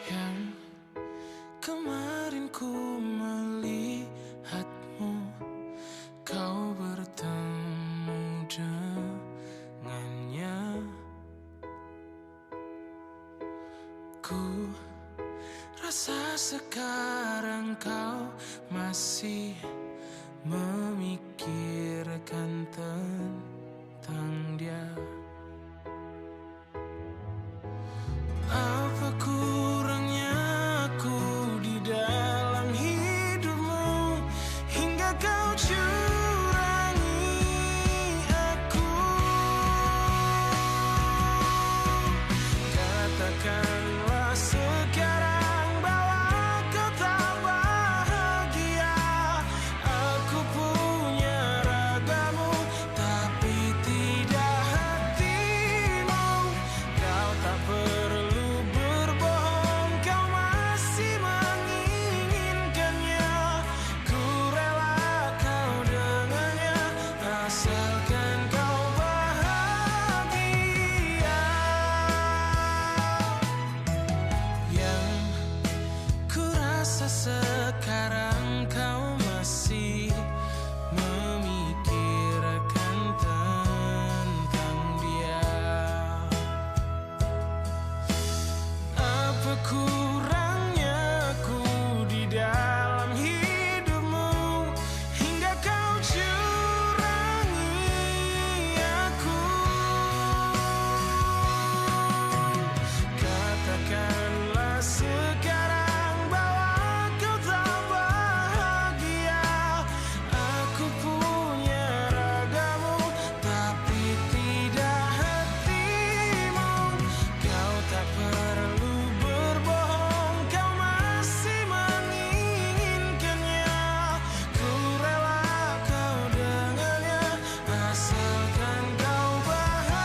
Yang kemarin ku melihatmu, kau bertemu dengannya. Ku rasa sekarang kau masih memikirkan tentang dia. Apa kurangnya aku di dalam hidupmu hingga kau curangi aku? Katakanlah sekarang bahwa kau tak bahagia. Aku punya ragamu tapi tidak hatimu. Kau tak perlu berbohong, kau masih menginginkannya. Ku rela kau dengannya asalkan kau bahagia. Yang ku rasa sekarang kau masih memikirkan tentang dia. Apa kurangnya aku di dalam hidupmu hingga kau curangi aku? Katakanlah sekarang bahwa kau tak bahagia. Aku punya ragamu tapi tidak hatimu. Kau tak perlu berbohong, kau masih menginginkannya. Ku rela kau dengannya asalkan kau bahagia.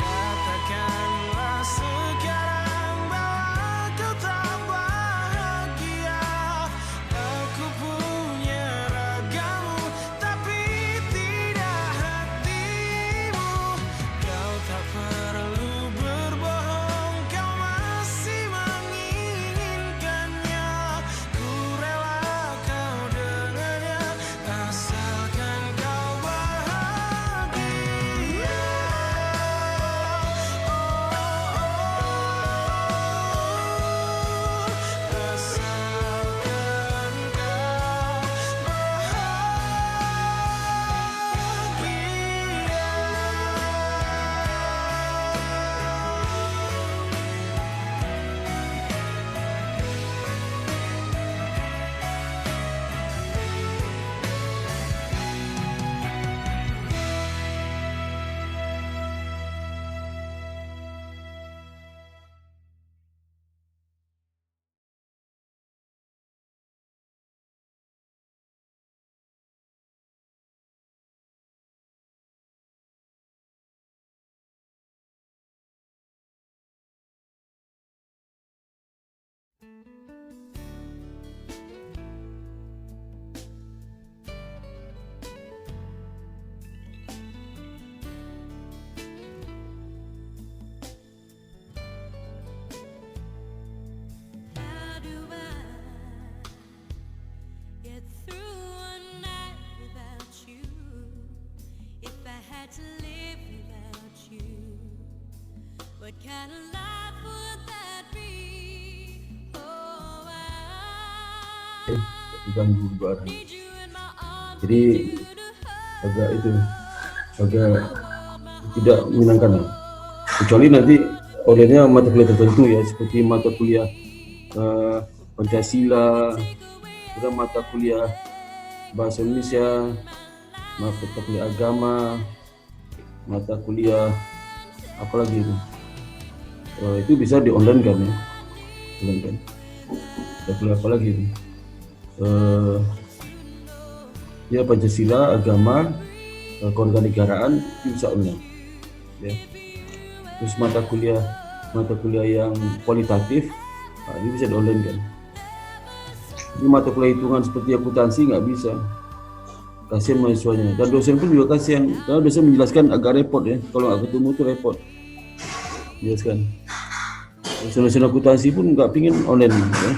Katakanlah sekarang bahwa kau tak bahagia. Aku punya ragamu tapi tidak hatimu. Kau tak perlu berbohong, kau masih menginginkannya. Ku rela kau dengannya asalkan kau bahagia. Asalkan how do I get through a night without you? If I had to live without you, what kind of life would that be? Oh, Diganggu barang. need you in my arms, Jadi agak tidak menyenangkan lah. Kecuali nanti olehnya mata kuliah tertentu ya, seperti mata kuliah Pancasila, kemudian mata kuliah Bahasa Indonesia, mata kuliah agama, mata kuliah apa lagi itu, itu bisa di online kan ya, online kan. Ada kuliah apa lagi nih? Ya Pancasila, agama, kewarganegaraan itu bisa online ya. Terus mata kuliah yang kualitatif, nah, ini bisa di online kan. Ini mata kuliah hitungan seperti akuntansi nggak bisa, kasihan mahasiswanya, dan dosen pun juga kasihan karena dosen menjelaskan agak repot ya, kalau nggak ketemu tuh repot jelaskan. Dosen akuntansi pun nggak pingin online ya.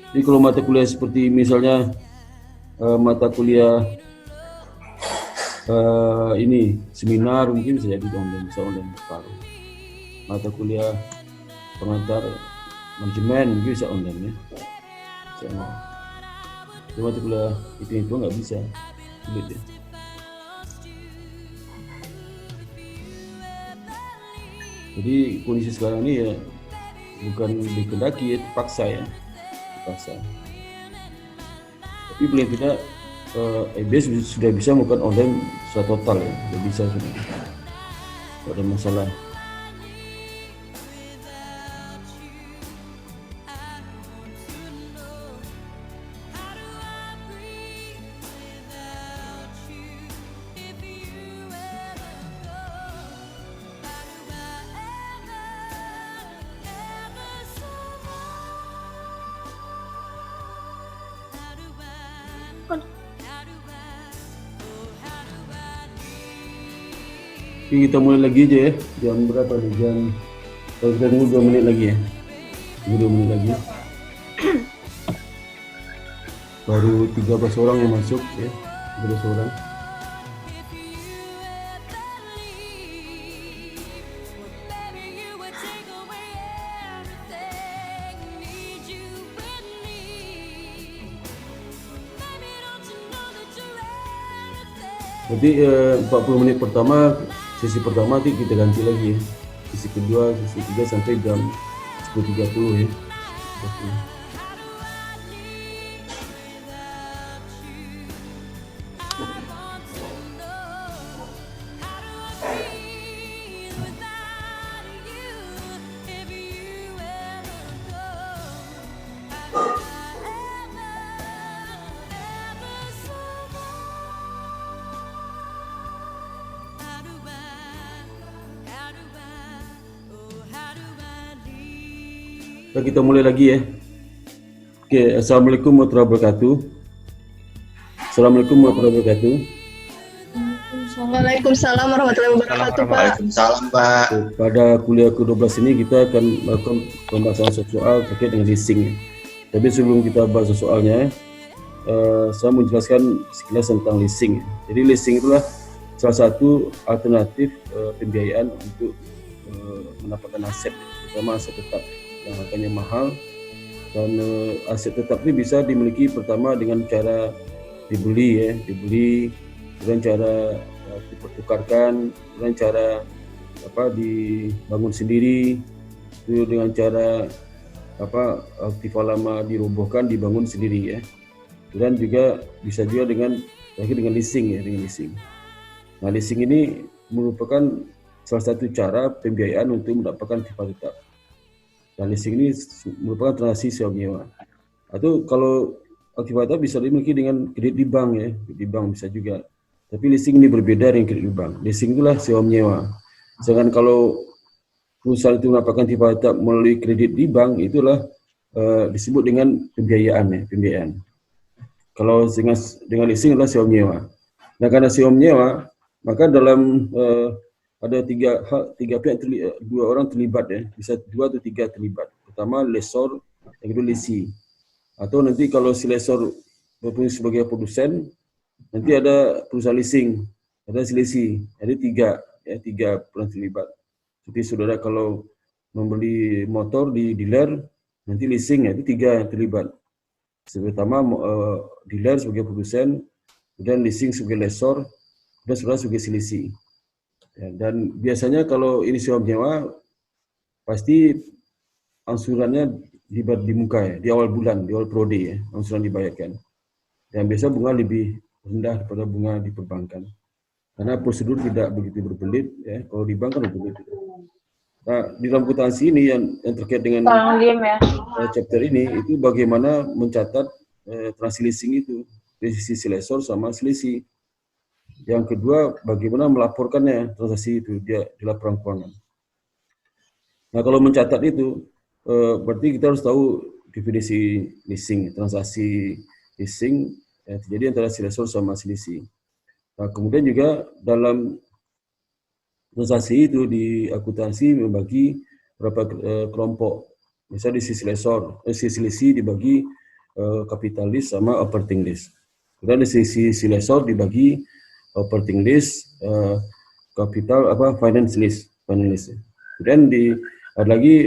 Jadi kalau mata kuliah seperti misalnya mata kuliah ini seminar mungkin bisa jadi online, bisa online separuh. Mata kuliah pengantar manajemen mungkin bisa online ya. Bisa online. Cuma mata kuliah itu nggak bisa, sulit ya. Jadi kondisi sekarang ini ya bukan dikehendaki ya, terpaksa ya, terpaksa. Tapi paling tidak EBS sudah bisa melakukan online secara total ya, sudah bisa sudah. Tidak ada masalah. Oke, kita mulai lagi aja ya. Jam berapa nih? Kalau kita tunggu 2 menit lagi ya. Tunggu 2 menit lagi. Baru 13 orang yang masuk ya. 13 orang. Nanti 40 menit pertama, sesi pertama nanti kita ganti lagi ya. Sesi kedua, sesi ketiga sampai jam 10.30 ya. Oke. Nah, kita mulai lagi ya. Oke, assalamualaikum warahmatullahi wabarakatuh. Assalamualaikum warahmatullahi wabarakatuh. Waalaikumsalam warahmatullahi wabarakatuh, Pak. Waalaikumsalam, Pak. Pada kuliah ke-12 ini kita akan melakukan pembahasan soal terkait dengan leasing. Tapi sebelum kita bahas soalnya, saya menjelaskan sekilas tentang leasing. Jadi leasing itulah salah satu alternatif pembiayaan untuk mendapatkan aset, terutama aset tetap yang harganya mahal. Dan aset tetap ini bisa dimiliki pertama dengan cara dibeli ya, dengan cara dipertukarkan, dengan cara dibangun sendiri, itu dengan cara aktiva lama dirobohkan dibangun sendiri ya. Dan juga bisa juga dengan leasing ya, dengan leasing. Nah, leasing ini merupakan salah satu cara pembiayaan untuk mendapatkan aktiva tetap. Dan leasing ini merupakan transaksi sewa menyewa. Atau kalau aktiva tetap bisa dimiliki dengan kredit di bank ya, di bank bisa juga. Tapi leasing ini berbeda dengan kredit di bank. Leasing itulah sewa menyewa. Sedangkan kalau perusahaan itu mendapatkan aktiva tetap melalui kredit di bank, itulah disebut dengan pembiayaan ya, pembiayaan. Kalau dengan leasing adalah sewa menyewa. Nah, karena sewa menyewa, maka dalam ada tiga pihak, dua orang terlibat ya, bisa 2 atau 3 terlibat. Pertama lessor, yang kedua lessee. Atau nanti kalau si lessor berfungsi sebagai produsen, nanti ada perusahaan leasing, ada si lessee, ada 3 orang terlibat. Seperti saudara kalau membeli motor di dealer, nanti leasing itu 3 yang terlibat. Pertama dealer sebagai produsen, kemudian leasing sebagai lessor, dan saudara sebagai si lessee. Ya, dan biasanya kalau ini sewa menyewa pasti angsurannya di muka ya, di awal bulan, di awal prode ya, angsuran dibayarkan. Dan biasa bunga lebih rendah daripada bunga di perbankan. Karena prosedur tidak begitu berbelit ya, kalau di bank kan berbelit. Nah, di dalam akuntansi ini yang terkait dengan Tolong diem ya. chapter ini itu bagaimana mencatat transaksi leasing itu dari sisi lessor sama selisih. Yang kedua, bagaimana melaporkannya transaksi itu dia di laporan keuangan. Nah, kalau mencatat itu berarti kita harus tahu definisi leasing, transaksi leasing yang terjadi antara si lessor sama selisih. Nah, kemudian juga dalam transaksi itu di akuntansi membagi beberapa kelompok. Misalnya di sisi lessor, sisi selisih dibagi capital list sama operating list. Kemudian di sisi lessor dibagi operating list, capital finance list. Kemudian ada lagi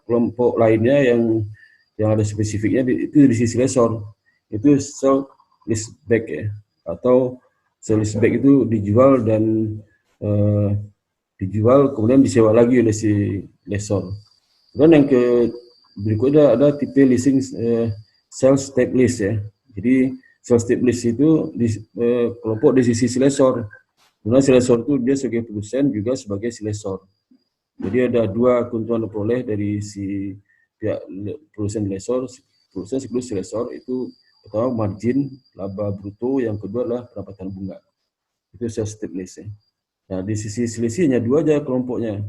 kelompok lainnya yang ada spesifiknya itu di sisi lessor. Itu sell leaseback ya, atau sell leaseback itu dijual dan dijual kemudian disewa lagi oleh si lessor. Kemudian yang berikutnya ada tipe leasing sales type lease ya. Jadi sales type lease itu kelompok di sisi lessor. Karena si lessor itu dia sebagai produsen juga sebagai si lessor. Jadi ada dua keuntungan diperoleh dari si pihak produsen lessor, produsen sekaligus si lessor itu pertama margin laba bruto, yang kedua adalah pendapatan bunga. Itu sales type lease ya. Nah, di sisi selisih hanya dua aja kelompoknya.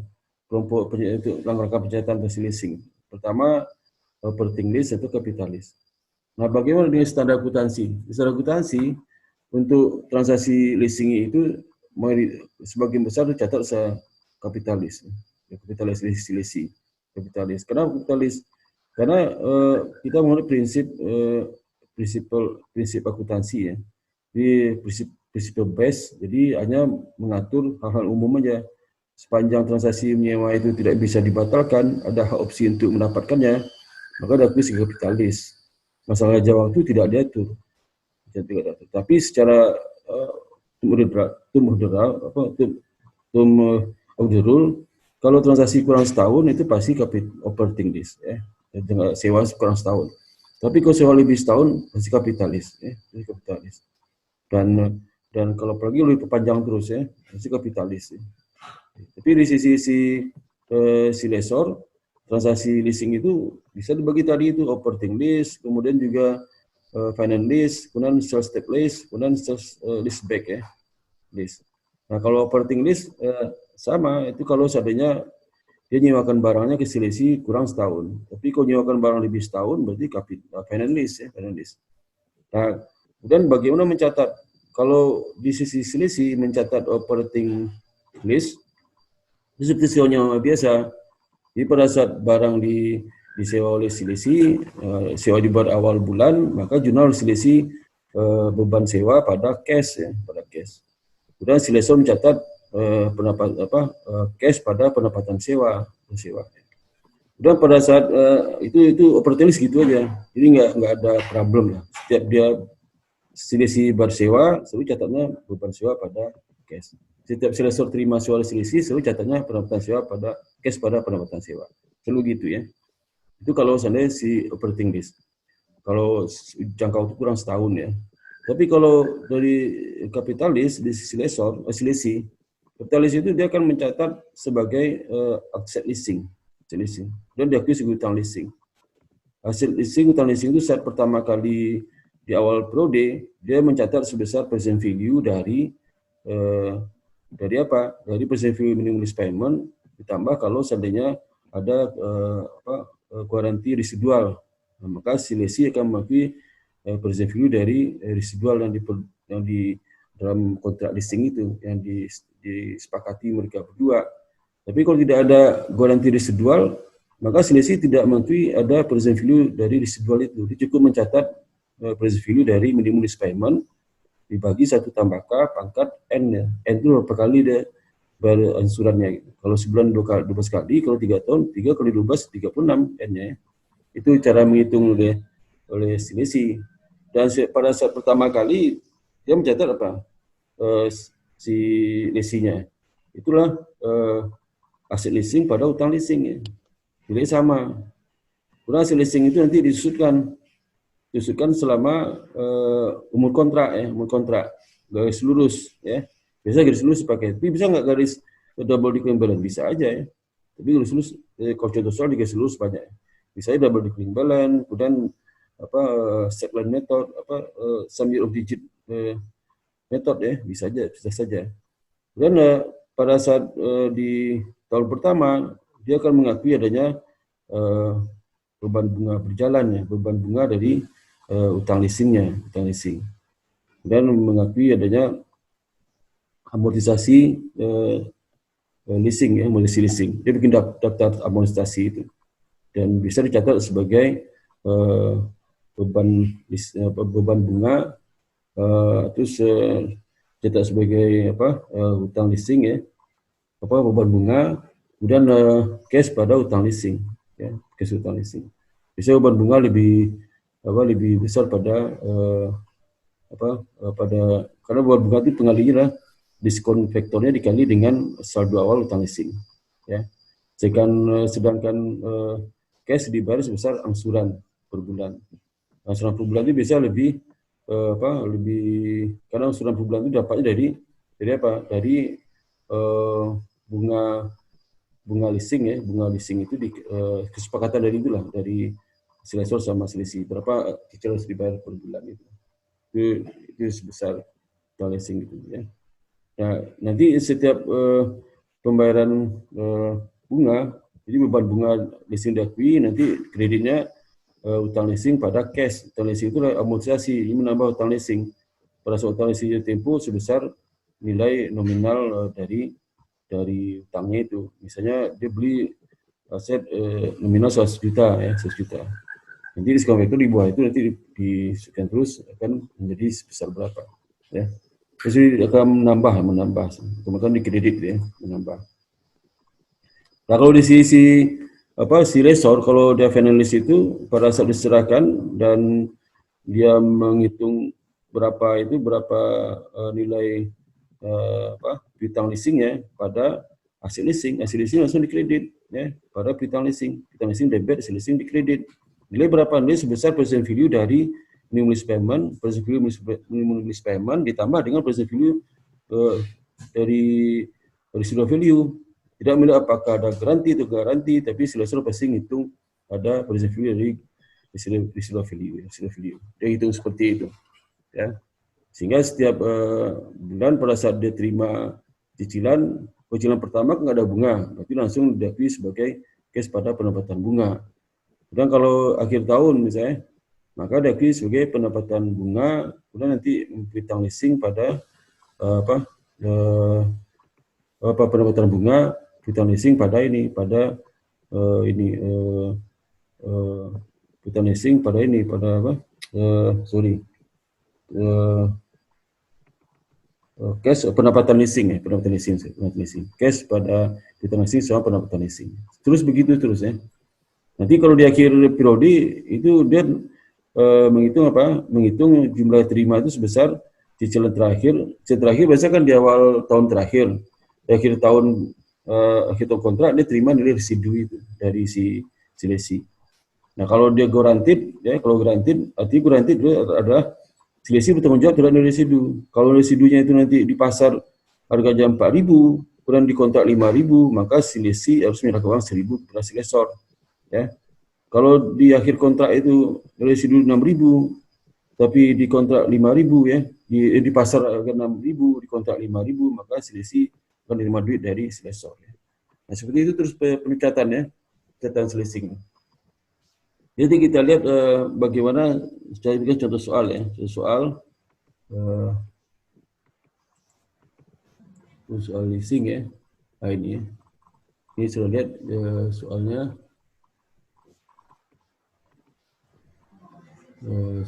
Kelompok itu rangka pencatatan leasing. Pertama, operating list atau capital list. Nah, bagaimana dengan standar akuntansi? Standar akuntansi untuk transaksi leasing itu sebagian besar dicatat sebagai capital list. Capital list selisih. Capital list. Kenapa capital list? Karena kita mengenai prinsip akuntansi ya. Di prinsip base, jadi hanya mengatur hal-hal umum aja. Sepanjang transaksi menyewa itu tidak bisa dibatalkan, ada hak opsi untuk mendapatkannya, maka diakui sebagai kapitalis. Masalah jawab itu tidak diatur. Tapi secara kalau transaksi kurang setahun itu pasti operating list ya. Sewa kurang setahun. Tapi kalau sewa lebih setahun pasti kapitalis ya, kapitalis. Dan kalau pergi lebih panjang terus ya, pasti kapitalis. Ya. Tapi di sisi si lessor, transaksi leasing itu bisa dibagi tadi itu operating list, kemudian juga finance list, kemudian sales type list, kemudian sales leaseback ya, list. Nah kalau operating list sama itu kalau seandainya dia nyewakan barangnya ke selisih kurang setahun. Tapi kalau nyewakan barang lebih setahun berarti finance list ya, finance list. Nah, kemudian bagaimana mencatat? Kalau di sisi selisih mencatat operating list, itu seperti sewa nyawa biasa. Jadi pada saat barang disewa oleh selisih, sewa dibuat awal bulan, maka jurnal selisih beban sewa pada cash ya, pada cash. Kemudian si lessor mencatat cash pada pendapatan sewa. Kemudian pada saat itu operating list gitu aja. Jadi nggak ada problem lah. Setiap dia selisih bersewa, selalu catatnya beban sewa pada cash. Setiap lessor terima sewa selisih, selalu catatnya pendapatan sewa pada cash pada pendapatan sewa. Selalu gitu ya. Itu kalau seandainya si operating list. Kalau jangka waktu kurang setahun ya. Tapi kalau dari kapitalis di sisi lessor, selisih, kapitalis itu dia akan mencatat sebagai aset leasing. Dan diakui sebagai utang leasing. Hasil leasing, utang leasing itu saat pertama kali di awal periode, dia mencatat sebesar present value dari present value minimum lease payment, ditambah kalau seandainya ada garansi residual. Nah, maka si lessee akan mengakui present value dari residual yang di dalam kontrak leasing itu, yang disepakati mereka berdua. Tapi kalau tidak ada garansi residual, maka si lessee tidak mengakui ada present value dari residual itu. Dia cukup mencatat present value dari minimum lease payment dibagi 1 tambah K pangkat N ya. N itu berapa kali dia bayar ansurannya. Gitu. Kalau sebulan 12 kali, kalau 3 tahun 3 kali 12 36 N-nya. Ya. Itu cara menghitung oleh si lessee. Dan pada saat pertama kali dia mencatat apa? Si leasingnya. Itulah aset leasing pada utang leasing ya. Jadi sama. Kurang aset leasing itu nanti disudutkan selama umur kontrak ya, garis lurus ya. Biasa garis lurus dipakai. Tapi bisa nggak garis double decoupling balance bisa aja ya. Tapi kalau contoh soal di garis lurus banyak. Misalnya double decoupling balance, kemudian set line method, sum year of digit method ya, bisa saja. Dan pada saat di tahun pertama dia akan mengakui adanya beban bunga berjalan ya, beban bunga dari utang leasing. Dan mengakui adanya amortisasi leasing ya, amortisasi leasing. Dia bikin daftar amortisasi itu dan bisa dicatat sebagai beban bunga, terus catat sebagai utang leasing ya, beban bunga, kemudian cash pada utang leasing ya, cash utang leasing. Bisa beban bunga lebih besar pada karena beban bunga itu pengalinya lah diskon faktornya dikali dengan saldo awal utang leasing ya. Sedangkan cash dibayar sebesar angsuran per bulan. Angsuran per bulan itu bisa lebih karena angsuran per bulan itu dapatnya dari bunga leasing ya. Bunga leasing itu kesepakatan dari si lessor sama selisih berapa cicilan harus dibayar per bulan itu sebesar utang leasing gitu ya. Nah, nanti setiap pembayaran bunga, jadi beban bunga leasing diakui, nanti kreditnya utang leasing pada cash. Utang leasing itu amortisasi, ini menambah utang leasing. Pada saat utang leasing tempo sebesar nilai nominal dari utangnya itu. Misalnya dia beli aset nominal 100 juta ya, 100 juta. Nanti diskon faktor di bawah itu nanti disekian terus akan menjadi sebesar berapa ya. Jadi akan menambah, kemudian dikredit ya, menambah. Nah kalau di sisi si lessor, kalau dia finalis itu pada saat diserahkan dan dia menghitung berapa nilai piutang leasingnya pada hasil leasing langsung dikredit ya pada piutang leasing debit, hasil leasing dikredit. Nilai berapa? Nilai sebesar present value dari minimum lease payment ditambah dengan present value dari residual value. Tidak melihat apakah ada garansi, tapi si lessor pasti ngitung ada present value dari residual value. Dia hitung seperti itu, ya. Sehingga setiap bulan pada saat dia terima cicilan pertama nggak ada bunga, berarti langsung diakui sebagai cash pada pendapatan bunga. Dan kalau akhir tahun misalnya, maka diakui sebagai pendapatan bunga, kemudian nanti piutang leasing pada pendapatan bunga, piutang leasing pada piutang leasing cash pendapatan leasing cash pada piutang leasing sama pendapatan leasing. Terus begitu terus ya. Nanti kalau di akhir periode itu dia menghitung jumlah terima itu sebesar cicilan terakhir. Cicilan terakhir biasanya kan di awal tahun terakhir. Di akhir tahun kontrak dia terima nilai residu itu dari si lessee. Nah kalau dia guaranteed ya, artinya guaranteed itu adalah si lessee bertanggung jawab terhadap nilai residu. Kalau residunya itu nanti di pasar harganya 4.000, kemudian di kontrak 5.000, maka si lessee harus menyerahkan uang 1.000 kepada si lessor. Ya. Kalau di akhir kontrak itu residu 6.000, tapi di kontrak 5.000 ya, di pasar harga 6.000, di kontrak 5.000, maka si lessee akan menerima duit dari si lessor. Ya. Nah seperti itu terus peningkatannya, catatan selising. Jadi kita lihat bagaimana saya bikin contoh soal ya, soal leasing ya. Nah ini ya. Ini sudah lihat soalnya.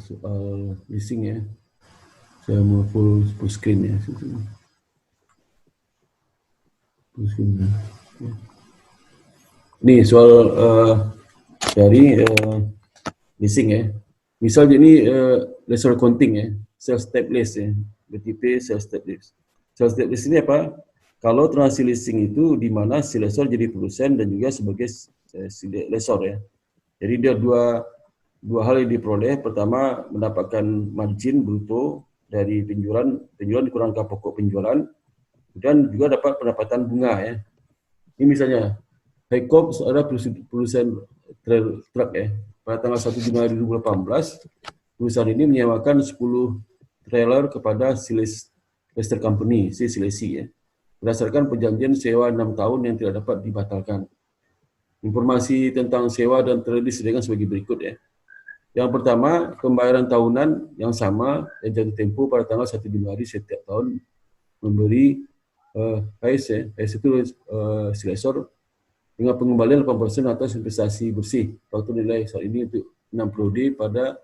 Soal leasing ya. Saya mau full screen ya. Full screen ya. Ini soal dari leasing ya. Misal ini lessor accounting ya, sales step list ya, BTP sales step list. Sales step list ini apa? Kalau transaksi leasing itu di mana si lessor jadi produsen dan juga sebagai si lessor ya. Jadi dia dua hal yang diperoleh. Pertama, mendapatkan margin bruto dari penjualan dikurangkan pokok penjualan. dan juga dapat pendapatan bunga ya. Ini misalnya Hycroft adalah perusahaan truk ya. Pada tanggal 1 Januari 2018, perusahaan ini menyewakan 10 trailer kepada Leicester Company, Silesi ya. Berdasarkan perjanjian sewa 6 tahun yang tidak dapat dibatalkan. Informasi tentang sewa dan trailer disediakan sebagai berikut ya. Yang pertama, pembayaran tahunan yang sama dan jatuh tempo pada tanggal 1 Januari setiap tahun memberi HIS itu Silesor dengan pengembalian 8% atas investasi bersih. Faktor nilai saat ini untuk 60D pada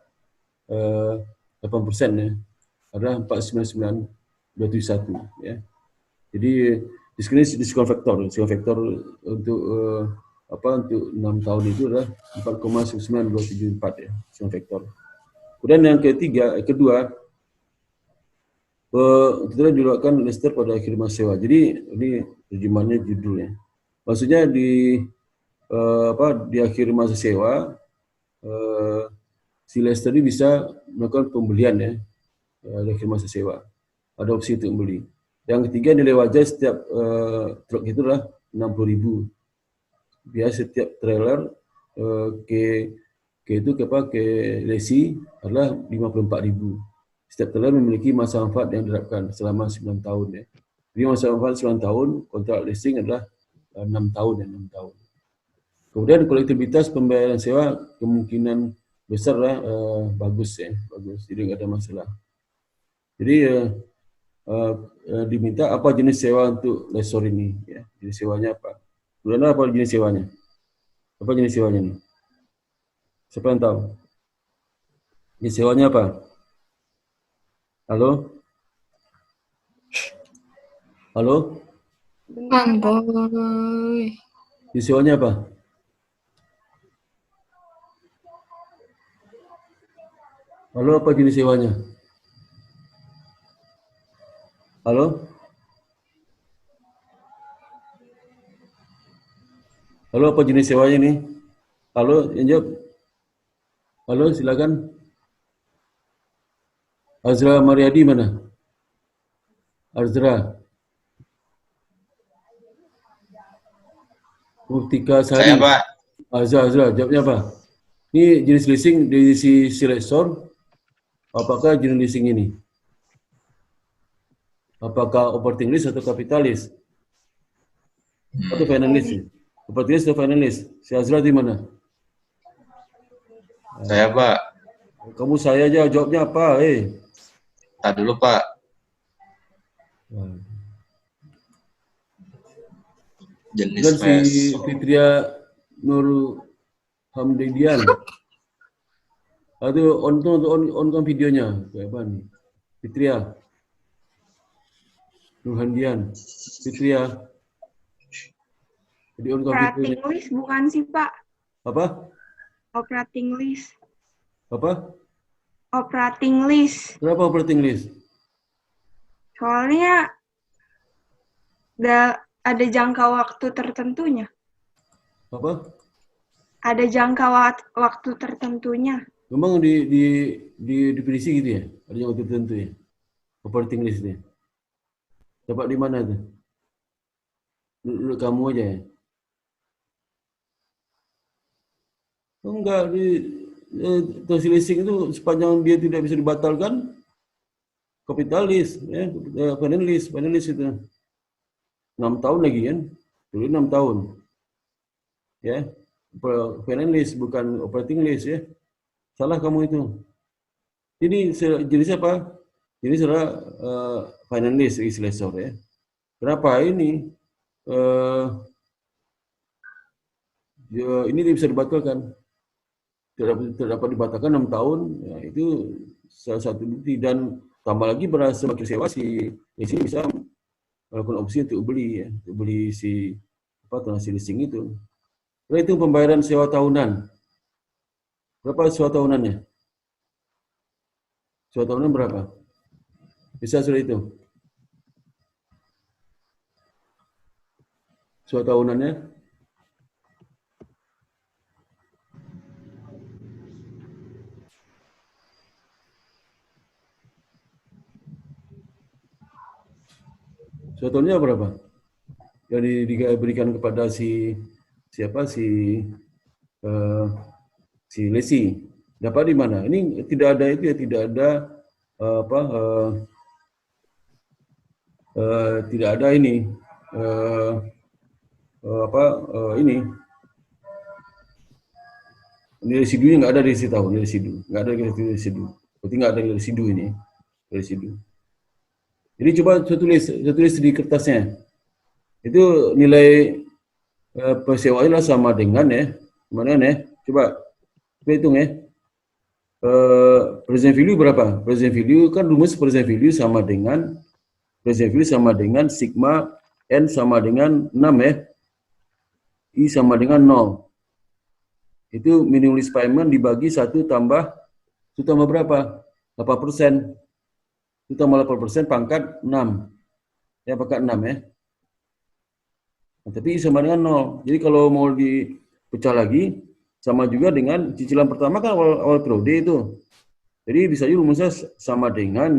8% ya. Adalah 499,271 ya. Jadi di sini diskon faktor untuk untuk 6 tahun itu adalah 4,99274 ya, diskon faktor. Kemudian yang kedua, kita dilakukan Leicester pada akhir masa sewa. Jadi ini terjemahannya judulnya. Maksudnya di akhir masa sewa si Leicester ini bisa melakukan pembelian ya di akhir masa sewa. Ada opsi untuk membeli. Yang ketiga, nilai wajar setiap truk itu adalah 60.000. Biasa setiap trailer ke lesi adalah 54.000. Setiap trailer memiliki masa manfaat yang diterapkan selama 9 tahun ya. Jadi masa manfaat 9 tahun, kontrak leasing adalah 6 tahun ya, 6 tahun. Kemudian kolektivitas pembayaran sewa kemungkinan besar lah bagus ya, bagus. Jadi nggak ada masalah. Jadi diminta apa jenis sewa untuk lessor ini ya. Jenis sewanya apa? Kemudian apa jenis sewanya? Apa jenis sewanya nih? Siapa yang tahu? Jenis sewanya apa? Halo? Halo? Boy. Jenis sewanya apa? Halo, apa jenis sewanya? Halo? Halo, apa jenis sewanya nih? Halo, yang jawab. Halo, silakan. Azra Mariadi mana? Azra. Muftika Sari. Saya, Pak. Azra, jawabnya apa? Ini jenis leasing dari si Silesor. Apakah jenis leasing ini? Apakah operating lease atau kapitalis? Atau finalis? Operating lease atau finalis? Si Azra di mana? Saya, Pak. Kamu saya aja, jawabnya apa? Tak dulu, Pak. Jenis Dan si peso. Fitria Nur Hamdidian. Aduh, on kan videonya. Kayak apa nih? Fitria Nur Hamdidian. Fitria. Jadi on kan Operating videonya. list bukan sih, Pak? Apa? Operating list. Apa? Operating list. Kenapa operating list? Soalnya ada jangka waktu tertentunya. Apa? Ada jangka waktu tertentunya. Memang di definisi gitu ya? Ada yang tertentu ya? Operating list nih. Dapat di mana tuh? Menurut kamu aja ya? Enggak, transaksi leasing itu sepanjang dia tidak bisa dibatalkan, kapitalis, ya, finalis itu 6 tahun lagi kan, dulu 6 tahun, ya, finalis bukan operating lease ya, salah kamu itu. Ini jenis apa? Ini adalah finalis leasor ya. Kenapa ini? Ini bisa dibatalkan. Tidak dapat dibatalkan 6 tahun, ya, itu salah satu bukti. Dan tambah lagi berasa makin sewa si sini bisa melakukan opsi untuk beli ya, untuk beli si transaksi leasing itu. Nah, itu pembayaran sewa tahunan. Berapa sewa tahunannya? Sewa tahunan berapa? Bisa sudah itu? Sewa tahunannya? Sewa totalnya berapa? Yang diberikan kepada si Lesi. Dapat di mana? Ini tidak ada itu ya, tidak ada tidak ada ini ini residunya nggak ada di situ, nggak ada residu. Berarti nggak ada residu ini, residu. Jadi coba saya tulis di kertasnya. Itu nilai persewaannya sama dengan ya, mana ya? Coba hitung ya. Present value berapa? Present value kan rumus present value sama dengan sigma n sama dengan 6 ya. I sama dengan 0. Itu minimum list payment dibagi 1 tambah berapa? 8%. 1 tambah 8% pangkat 6. Ya, pangkat 6 ya. Nah, tapi sama dengan 0. Jadi kalau mau dipecah lagi, sama juga dengan cicilan pertama kan awal periode itu. Jadi bisa juga rumusnya sama dengan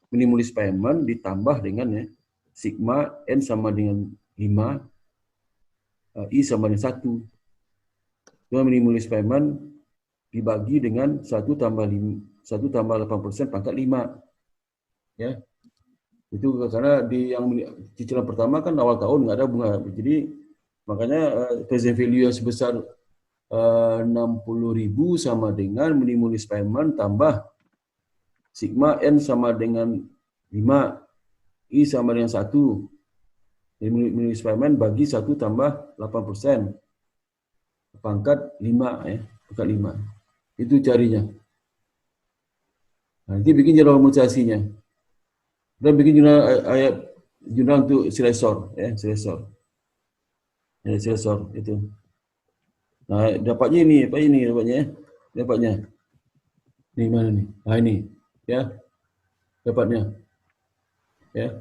minimum list payment ditambah dengan ya, sigma n sama dengan 5, I sama dengan 1. Itu minimum list payment dibagi dengan 1 tambah 8% pangkat 5. Ya. Itu karena di yang cicilan pertama kan awal tahun nggak ada bunga. Jadi makanya present value yang sebesar 60.000 sama dengan minimum list payment tambah sigma n sama dengan 5, I sama dengan 1. Minimum list payment bagi 1 tambah 8%. Pangkat 5 ya, pangkat 5. Itu carinya. Nanti bikin jurnal amortisasinya. Dan bikin jurnal untuk silesor ya, silesor. Ya, silesor itu. Nah, dapatnya ini, apa ini dapatnya ya? Dapatnya. Ini mana nih? Nah, ini ya. Dapatnya. Ya.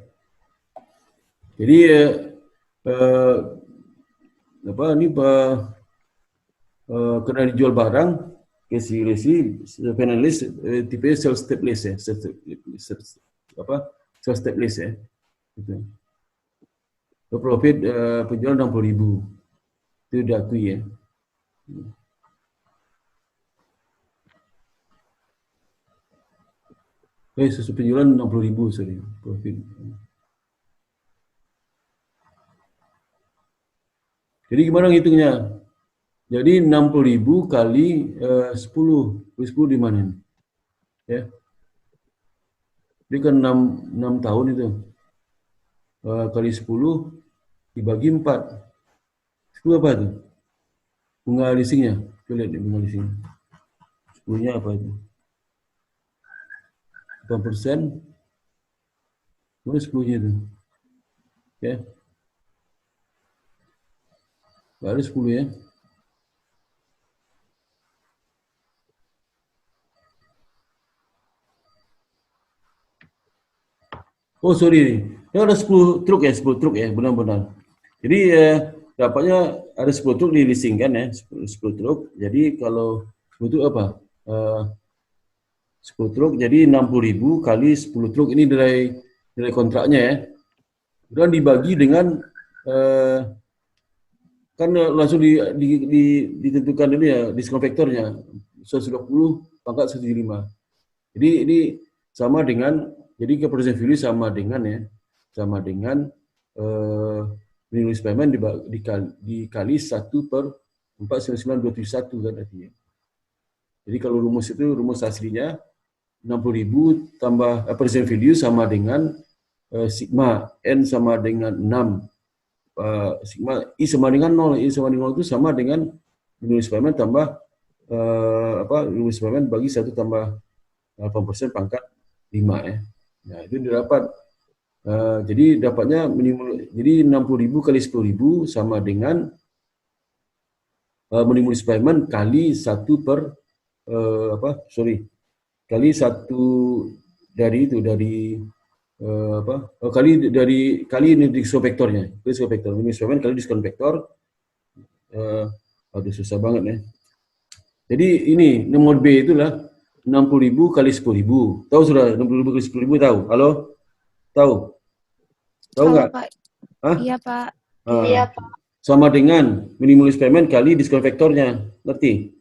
Jadi kena dijual barang ke si finalis tipe sales step list ya, sales step list ya. Gitu. Profit penjualan 60.000. Itu diakui ya. Sesuai penjualan 60.000 sorry, profit. Jadi gimana ngitungnya? Jadi 60.000 kali 10. 10 di mana? Ya. Jadi kan 6 tahun itu. Kali 10 dibagi 4. 10 apa itu? Bunga leasingnya. Kita lihat bunga leasingnya. 10-nya apa itu? 8%. Mana 10-nya itu? Ya. Nggak ada 10 ya. Oh sorry, ini ada 10 truk ya, 10 truk ya, benar-benar. Jadi dapatnya ada 10 truk di leasing kan ya, 10 truk. Jadi kalau 10 truk apa? 10 truk, jadi 60.000 kali 10 truk, ini nilai kontraknya ya. Dan dibagi dengan, kan langsung ditentukan ini ya, diskon faktornya, 120 pangkat 175. Jadi ini sama dengan, jadi ke present value sama dengan ya, sama dengan minimum list payment dikali 1/499,271 kan artinya. Jadi kalau rumus itu, rumus aslinya 60.000 tambah present value sama dengan sigma n sama dengan 6, sigma I sama dengan 0, I sama dengan 0 itu sama dengan minimum list payment tambah minimum list payment bagi 1 tambah 8% pangkat 5 ya. Nah, itu didapat. Jadi dapatnya minimum, jadi 60.000 kali 10.000 sama dengan minimum list payment kali 1 kali 1 dari itu, dari kali ini diskon vektornya, diskon vektor, minimum list payment kali diskon vektor. Aduh susah banget ya. Jadi ini nomor B itulah 60.000 kali 10.000. Tahu sudah 60.000 kali 10.000 tahu? Halo? Tahu? Tahu Halo nggak? Pak. Hah? Iya Pak. Ah, Iya. sama dengan minimum list payment kali diskon vektornya. Ngerti?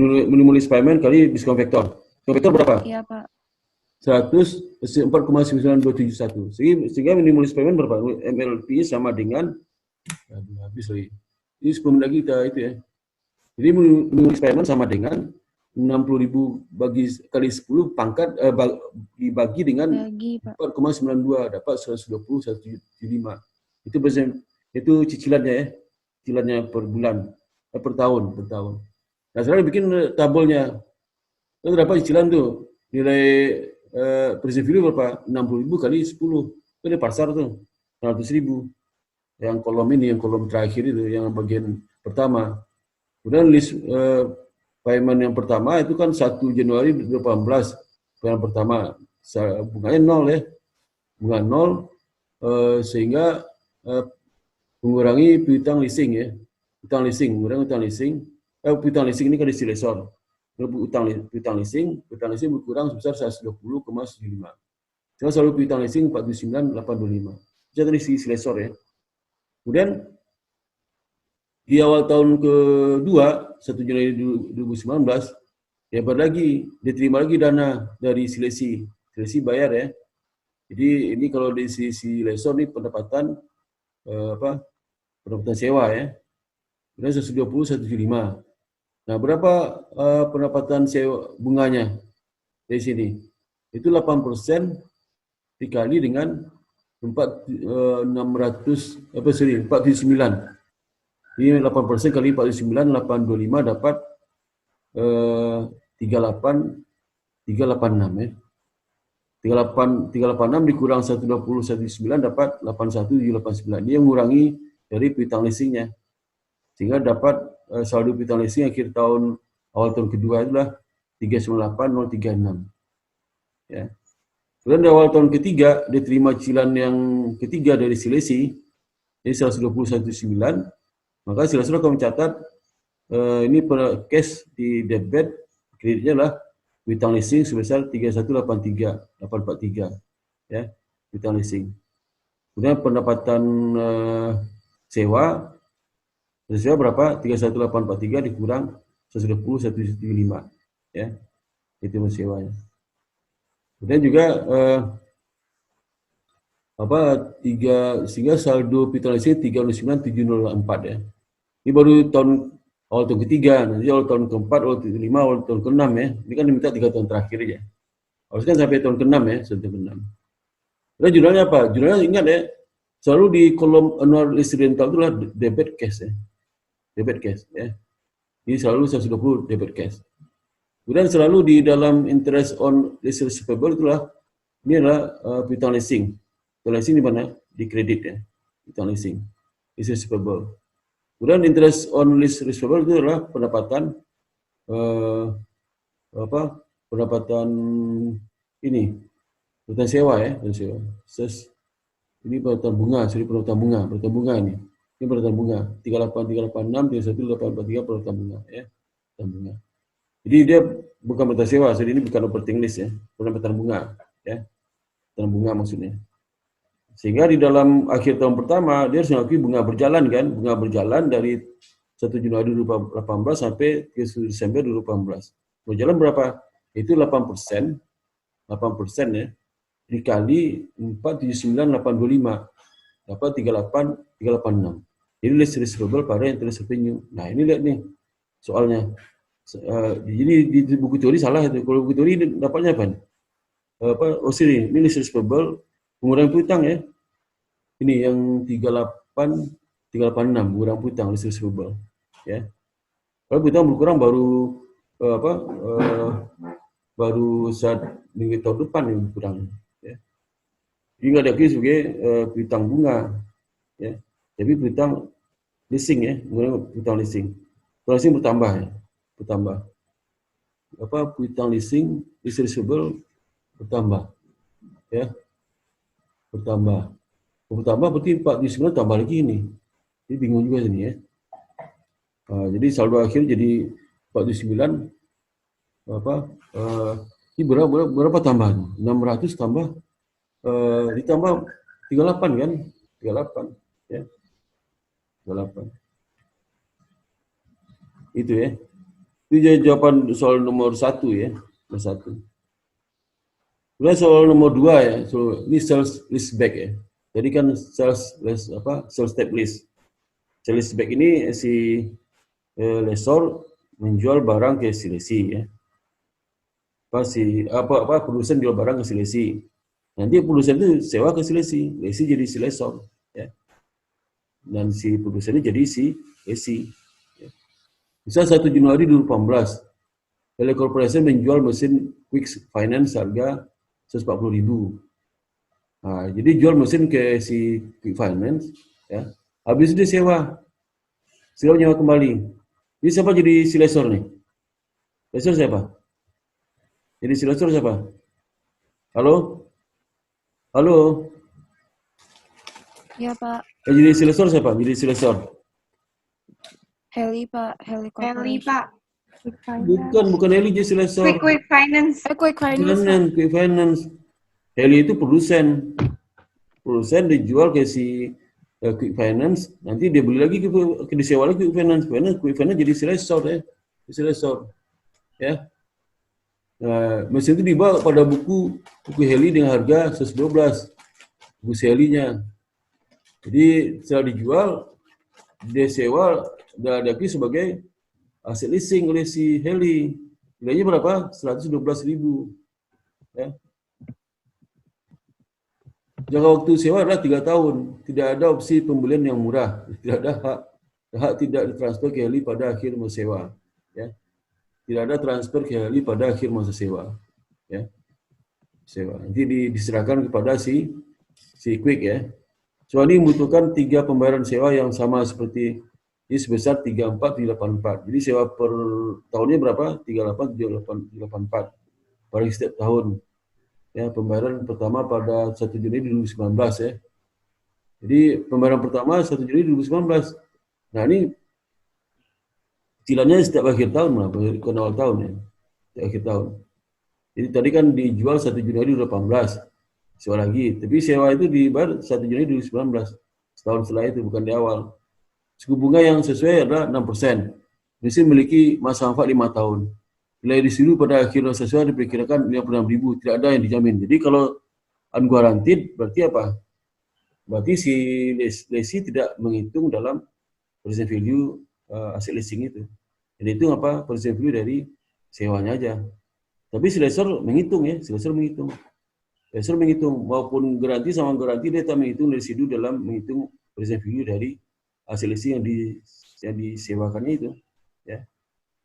Minimum list payment kali diskon vektor. Diskon vektor berapa? Iya Pak. 4,99271. Sehingga minimum list payment berapa? MLP sama dengan habis lagi. Ini 10 menit lagi kita itu ya. Jadi minimum list payment sama dengan 60.000 bagi kali 10 pangkat dibagi dengan Bagi Pak. 4,92 dapat 120,175. Itu persen, itu cicilannya ya. Cicilannya per bulan, per tahun. Nah, sekarang bikin tabelnya. Itu berapa cicilan tuh? Nilai present value berapa? 60.000 kali 10. Itu di pasar tuh. 100.000. Yang kolom ini, yang kolom terakhir itu, yang bagian pertama. Kemudian list payment yang pertama itu kan 1 Januari 2018. Payment pertama bunganya 0 ya. Bunga 0 sehingga mengurangi piutang leasing ya. Mengurangi utang leasing. Piutang leasing ini kan di lessor. Piutang leasing berkurang sebesar 120,75. Saya selalu piutang leasing 49,825. Itu tadi si lessor ya. Kemudian di awal tahun kedua, 1 Januari 2019, ya diterima lagi dana dari Silesi bayar ya. Jadi ini kalau di sisi lessor ini pendapatan pendapatan sewa ya. Kemudian 120,175. Nah, berapa pendapatan sewa bunganya dari sini? Itu 8% dikali dengan 479. Ini 8% kali 49, 825 dapat 386 ya. 386 dikurang 120,179 dapat 81,789. Dia mengurangi dari piutang leasingnya. Sehingga dapat saldo piutang leasing akhir tahun awal tahun kedua itulah 398,036. Ya. Kemudian di awal tahun ketiga diterima cicilan yang ketiga dari Silesi, ini 120,179. Maka silahkan akan mencatat ini cash di debit kreditnya lah piutang leasing sebesar 31,843 ya, piutang leasing. Kemudian pendapatan sewa berapa? 31,843 dikurang 120,175 ya. Itu sewanya. Kemudian juga sehingga saldo piutang leasing 39,704 ya. Ini baru awal tahun ketiga, nanti awal tahun keempat, awal tahun kelima, awal tahun keenam ya. Ini kan diminta 3 tahun terakhir aja. Harusnya sampai tahun keenam ya, sampai tahun keenam. Nah, judulnya apa? Judulnya ingat ya, selalu di kolom annual list rental itu adalah debit cash ya. Debit cash ya. Ini selalu 120 debit cash. Kemudian selalu di dalam interest on lease receivable itulah, ini adalah piutang leasing. Piutang leasing di mana? Di kredit ya. Piutang leasing. Lease receivable. Kemudian interest on lease receivable itu adalah pendapatan pendapatan ini pendapatan sewa ya, sewa. Ini pendapatan bunga, pendapatan bunga ini. Ini pendapatan bunga 38,386, 31,843 pendapatan bunga ya, pendapatan bunga. Jadi dia bukan pendapatan sewa, jadi ini bukan operating lease ya, pendapatan bunga ya, pendapatan bunga maksudnya. Sehingga di dalam akhir tahun pertama, dia harus mengakui bunga berjalan kan, bunga berjalan dari 1 Januari 2018 sampai 31 Desember 2018. Berjalan berapa? Itu 8% ya, dikali 479,825, dapat 38,386. Jadi lease receivable pada interest revenue. Nah ini lihat nih soalnya. Jadi di buku teori salah itu. Kalau buku teori dapatnya apa? Ini lease receivable pengurangan piutang ya. Ini yang 386 pengurangan piutang lease receivable ya. Kalau piutang berkurang baru saat minggu tahun depan yang berkurang ya. Jadi nggak diakui sebagai piutang bunga ya. Tapi piutang leasing ya, mengurangi piutang leasing. Piutang leasing bertambah ya, bertambah. Piutang leasing lease receivable bertambah ya. Bertambah berarti 49 tambah lagi ini. Jadi bingung juga sini ya. Jadi saldo akhir jadi 49 ini berapa tambahan? 600 tambah ditambah 38 kan? 38 ya. 38. Itu ya. Itu jawaban soal nomor 1 ya. Nomor 1. Kemudian soal nomor 2 ya. So, ini sales leaseback ya. Jadi kan sales step lease. Sales leaseback ini si lessor menjual barang ke si lesi ya. Produsen jual barang ke si lesi. Nanti produsen itu sewa ke si lesi jadi si lessor ya. Dan si produsennya jadi si lesi. Ya. Misal 1 Januari 2018, Heli Corporation menjual mesin Quick Finance harga 140.000. Nah, jadi jual mesin ke si Quick Finance ya. Habis itu dia sewa nyewa kembali. Jadi siapa jadi si lessor nih? Lessor siapa? Jadi si lessor siapa? Halo? Halo? Ya, Pak. Jadi si lessor siapa? Jadi si lessor? Heli, Pak. Heli Heli, Corporation. Pak. Quick Finance. Bukan Heli jadi si lessor. Quick Finance. Quick Finance, Pak. Quick Finance. Heli itu produsen. Produsen dijual ke si Quick Finance, nanti dia beli lagi disewa lagi Quick Finance. Quick Finance jadi si lessor ya. Si lessor. Ya. Nah, mesin itu dibawa pada buku Heli dengan harga 112. Buku Helinya. Jadi setelah dijual, dia sewa dan diakui sebagai aset leasing oleh si Heli. Nilainya berapa? 112.000. Ya. Jangka waktu sewa adalah 3 tahun. Tidak ada opsi pembelian yang murah. Tidak ada hak tidak ditransfer ke Heli pada akhir masa sewa. Ya. Tidak ada transfer ke Heli pada akhir masa sewa. Ya. Sewa. Nanti diserahkan kepada si Quick ya. Soal ini membutuhkan 3 pembayaran sewa yang sama seperti ini sebesar 34,384. Jadi sewa per tahunnya berapa? 38,784 per setiap tahun. Ya, pembayaran pertama pada 1 Juni 2019 ya. Jadi pembayaran pertama 1 Juni 2019. Nah ini cicilannya setiap akhir tahun, bukan awal tahun ya. Setiap akhir tahun. Jadi tadi kan dijual 1 Januari 2018. Sewa lagi. Tapi sewa itu dibayar 1 Juni 2019. Setahun setelah itu, bukan di awal. Suku bunga yang sesuai adalah 6%. Mesin memiliki masa manfaat 5 tahun. Nilai residu pada akhir masa sewa diperkirakan 56.000, tidak ada yang dijamin. Jadi kalau unguaranteed berarti apa? Berarti si lesi tidak menghitung dalam present value aset leasing itu. Jadi itu apa? Present value dari sewanya aja. Tapi si lessor menghitung ya, Lessor menghitung maupun garansi sama garansi dia tak menghitung residu dalam menghitung present value dari aset leasing yang disewakannya itu. Ya.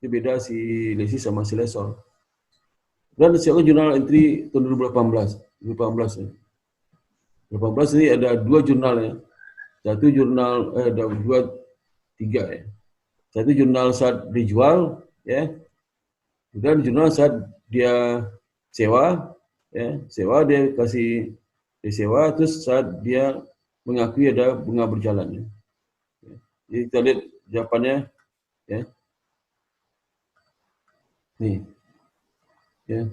Itu beda si lesi sama si lessor. Dan siapkan jurnal entry tahun 2018 ya. 2018 ini ada 2 jurnal ya. Satu jurnal ada 3 ya. Satu jurnal saat dijual ya. Dan jurnal saat dia sewa ya. Sewa dia kasih disewa terus saat dia mengakui ada bunga berjalan ya. Jadi kita lihat jawabannya ya. Nih, ya.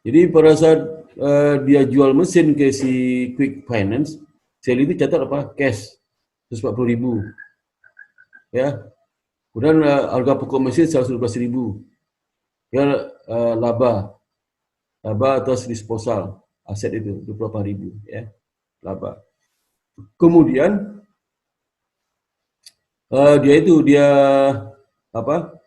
Jadi pada saat dia jual mesin ke si Quick Finance, sale itu catat apa? Cash 140.000, ya. Kemudian harga pokok mesin 112.000, ya laba atas disposal aset itu 28.000, ya, laba. Kemudian dia apa?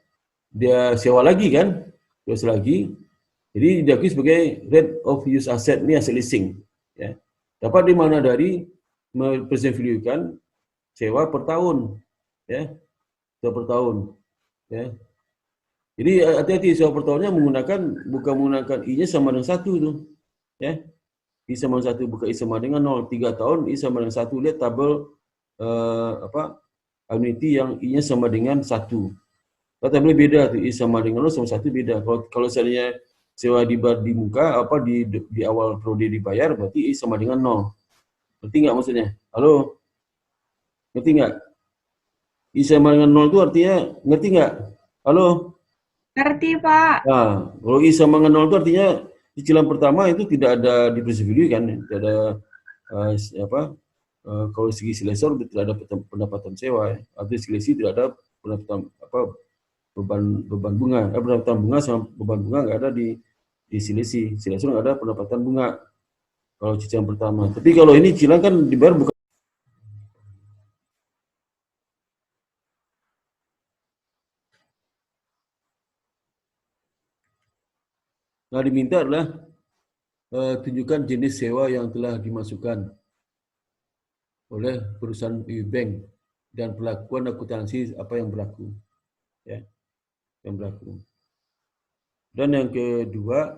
Dia sewa lagi kan, jadi diakui sebagai rate of use asset, ini aset leasing ya. Dapat di mana dari present value kan sewa per tahun ya, sewa per tahun ya. Jadi hati-hati, sewa per tahunnya bukan menggunakan I-nya sama dengan 1 tuh ya. I sama dengan 1, bukan I sama dengan 0. 3 tahun I sama dengan 1. Lihat tabel annuity yang I-nya sama dengan 1. Tapi beda tuh, I sama dengan 0 sama 1 beda. Kalau misalnya sewa di muka di awal periode dibayar, berarti I sama dengan 0. Ngerti nggak maksudnya? Halo? Ngerti nggak? I sama dengan 0 itu artinya, ngerti nggak? Halo? Ngerti, Pak. Nah, kalau I sama dengan 0 itu artinya Cicilan pertama itu tidak ada depresi value kan, tidak ada kalau segi silesor tidak ada pendapatan sewa, artinya silesi tidak ada pendapatan beban bunga, pendapatan bunga sama beban bunga nggak ada di silesi, silesor nggak ada pendapatan bunga kalau cicilan pertama. Tapi kalau ini cicilan kan dibayar bukan. Nah, diminta adalah tunjukkan jenis sewa yang telah dimasukkan oleh perusahaan Bank dan pelakuan akuntansi apa yang berlaku, ya, yang berlaku. Dan yang kedua,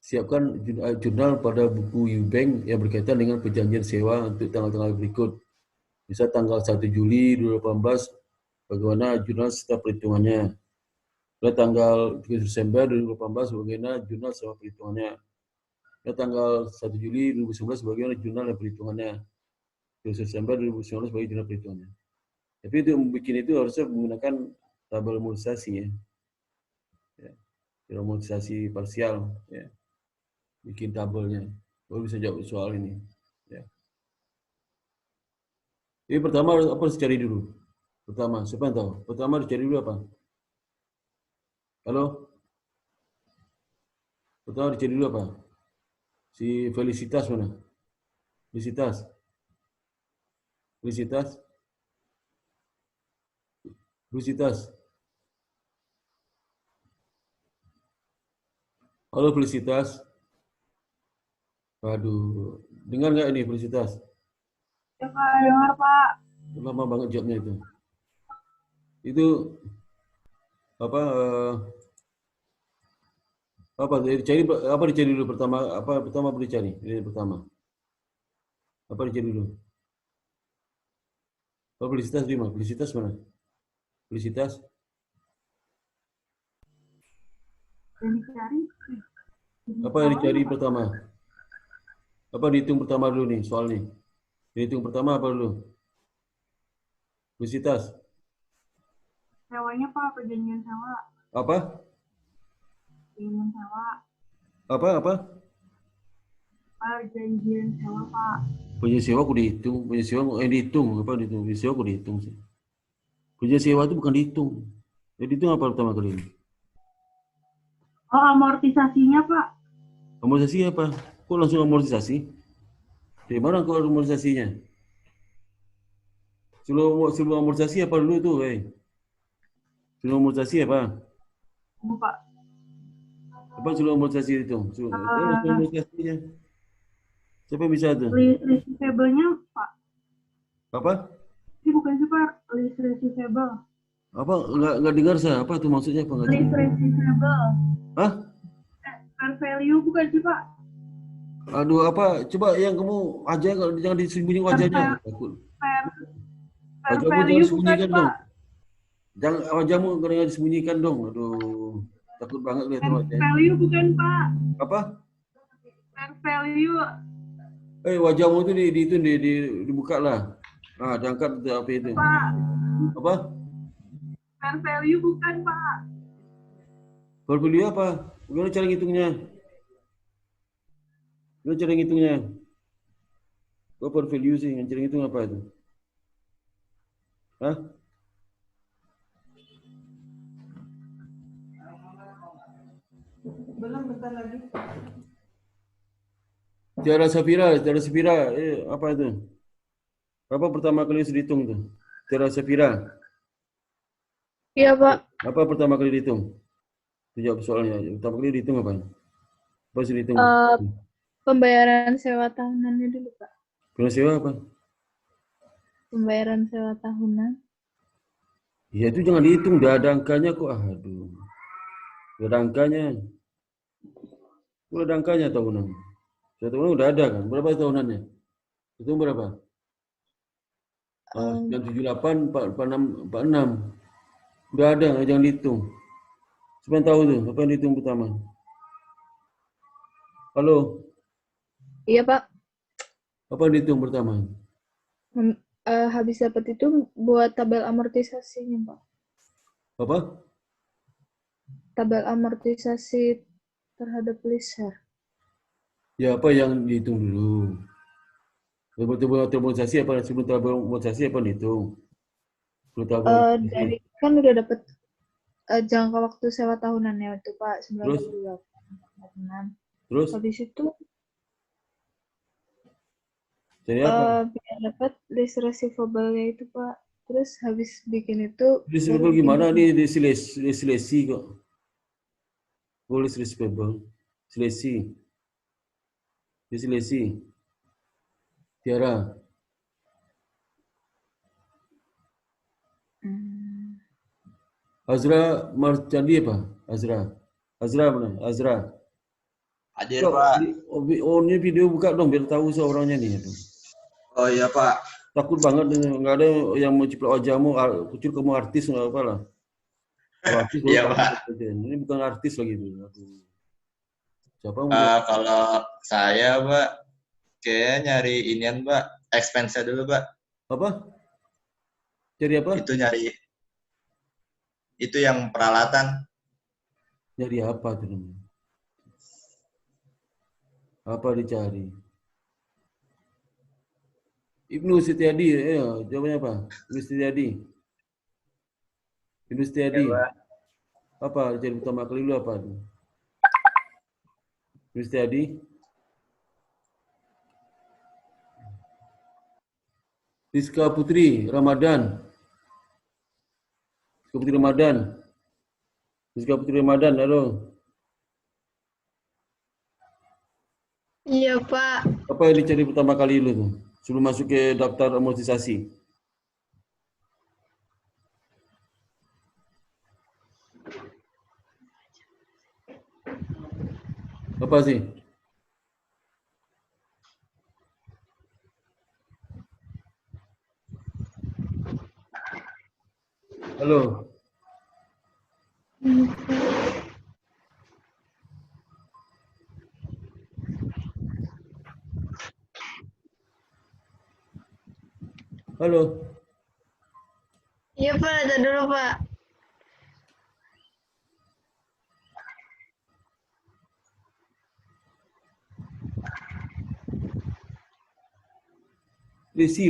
siapkan jurnal pada buku Bank yang berkaitan dengan perjanjian sewa untuk tanggal-tanggal berikut. Misal tanggal 1 Juli 2018, bagaimana jurnal serta perhitungannya. Pada tanggal 3 Desember 2018, bagaimana jurnal serta perhitungannya. Pada tanggal 1 Juli 2019, bagaimana jurnal dan perhitungannya. 3 Desember 2019 sebagai jurnal perhitungannya. Tapi untuk membuat itu harusnya menggunakan tabel amortisasi, ya. Tabel amortisasi parsial, ya. Bikin tabelnya, baru bisa jawab soal ini. Ya. Jadi pertama apa harus cari dulu? Pertama, siapa yang tahu? Pertama harus cari dulu apa? Halo? Pertama harus cari dulu apa? Si Felicitas mana? Felicitas? Felicitas? Felicitas? Halo Felicitas? Waduh, dengar nggak ini Felicitas? Ya Pak, dengar Pak. Lama banget jawabnya itu. Itu apa? Apa dicari? Apa dicari dulu pertama? Apa pertama boleh dicari? Ini pertama. Apa dicari dulu? Oh, Felicitas di mana? Felicitas mana? Felicitas? Yang dicari. Apa yang dicari pertama? Apa dihitung pertama dulu nih soal nih? Dihitung pertama apa dulu? Felicitas? Sewanya Pak, perjanjian sewa. Apa? Perjanjian sewa. Apa? Perjanjian sewa Pak. Perjanjian sewa aku dihitung. Perjanjian sewa dihitung. Apa dihitung? Perjanjian sewa aku dihitung sih. Perjanjian sewa itu bukan dihitung. Jadi itu apa pertama kali ini? Oh, amortisasinya Pak. Amortisasi apa? Kok langsung amortisasi? Dari mana kok amortisasinya? Sebelum amortisasi apa dulu tuh, Sebelum amortisasi apa? Tunggu Pak. Apa sebelum amortisasi itu? Sebelum amortisasinya. Siapa yang bisa tuh? List receivable-nya Pak. Apa? Ini bukan sih Pak, list receivable. Apa? Nggak dengar saya. Apa tuh maksudnya? Apa? List receivable. Hah? Fair value bukan sih Pak? Aduh, apa? Coba yang kamu aja, jangan disembunyi wajahnya. Takut. Fair Wajahmu jangan value bukan disembunyikan dong. Pak. Jangan wajahmu jangan disembunyikan dong. Aduh, takut banget lihat Fair wajahnya. value bukan Pak. Apa? Fair value. Wajahmu itu dibuka lah. Nah, diangkat itu apa itu? Pak. Apa? Fair value bukan Pak. Fair value apa? Gimana cara ngitungnya? Gimana cara ngitungnya? Kok fair value sih? Yang cara ngitung apa itu? Hah? Belum, bentar lagi. Tiara Safira, apa itu? Apa pertama kali dihitung tuh? Tiara Safira. Iya, Pak. Apa pertama kali dihitung? Jawab soalnya. Pertama kali dihitung apa? Apa sih dihitung? Pembayaran sewa tahunannya dulu, Pak. Pembayaran sewa apa? Pembayaran sewa tahunan. Ya itu jangan dihitung, udah ada angkanya kok. Aduh. Udah ada angkanya. Udah ada angkanya tahunan. Tahunan udah ada kan? Berapa tahunannya? Itu berapa? 78, 46, 46. Udah ada, jangan dihitung. Siapa yang tahu tuh? Apa yang dihitung pertama? Halo? Iya, Pak. Apa yang dihitung pertama? Habis dapat itu buat tabel amortisasinya, Pak. Apa? Tabel amortisasi terhadap listener. Ya, apa yang dihitung dulu? Betul-betul termobilisasi apa sebelum termobilisasi apa dihitung? Sebelum termobilisasi. Dari kan udah dapat jangka waktu sewa tahunannya itu Pak, Terus? 98. Terus Habis itu jadi apa? biar dapat list receivable-nya itu Pak. Terus habis bikin itu Receivable baru gimana bikin. nih di seleksi kok? Boleh receivable. Seleksi. Di seleksi. Tiara. Azra Marcandi apa? Azra mana? Azra. Hadir, Kok Pak. ini video buka dong biar tahu seorangnya nih. Aduh. Oh iya, Pak. Takut banget nggak ada yang mau ciplak wajahmu, kucur kamu artis nggak apa lah. Kalau artis baru Iya, takut Pak. aja. Ini bukan artis lagi tuh. Aduh. Siapa yang Kalau saya, Pak, kayak nyari inian, Pak. Expense-nya dulu, Pak. apa? Cari apa? Itu yang peralatan. Nyari apa tuh namanya? Apa dicari? Ibnu Setiadi, jawabannya apa? Ibnu Setiadi. Ibnu Setiadi. Ya, Pak. Apa dicari pertama kali dulu apa tuh? Ibnu Setiadi. Rizka Putri Ramadan. Rizka Putri Ramadan, halo. Iya Pak. Apa yang dicari pertama kali dulu tuh? Sebelum masuk ke daftar amortisasi. Apa sih? Halo. Halo. Iya Pak, ada dulu Pak. Lesi.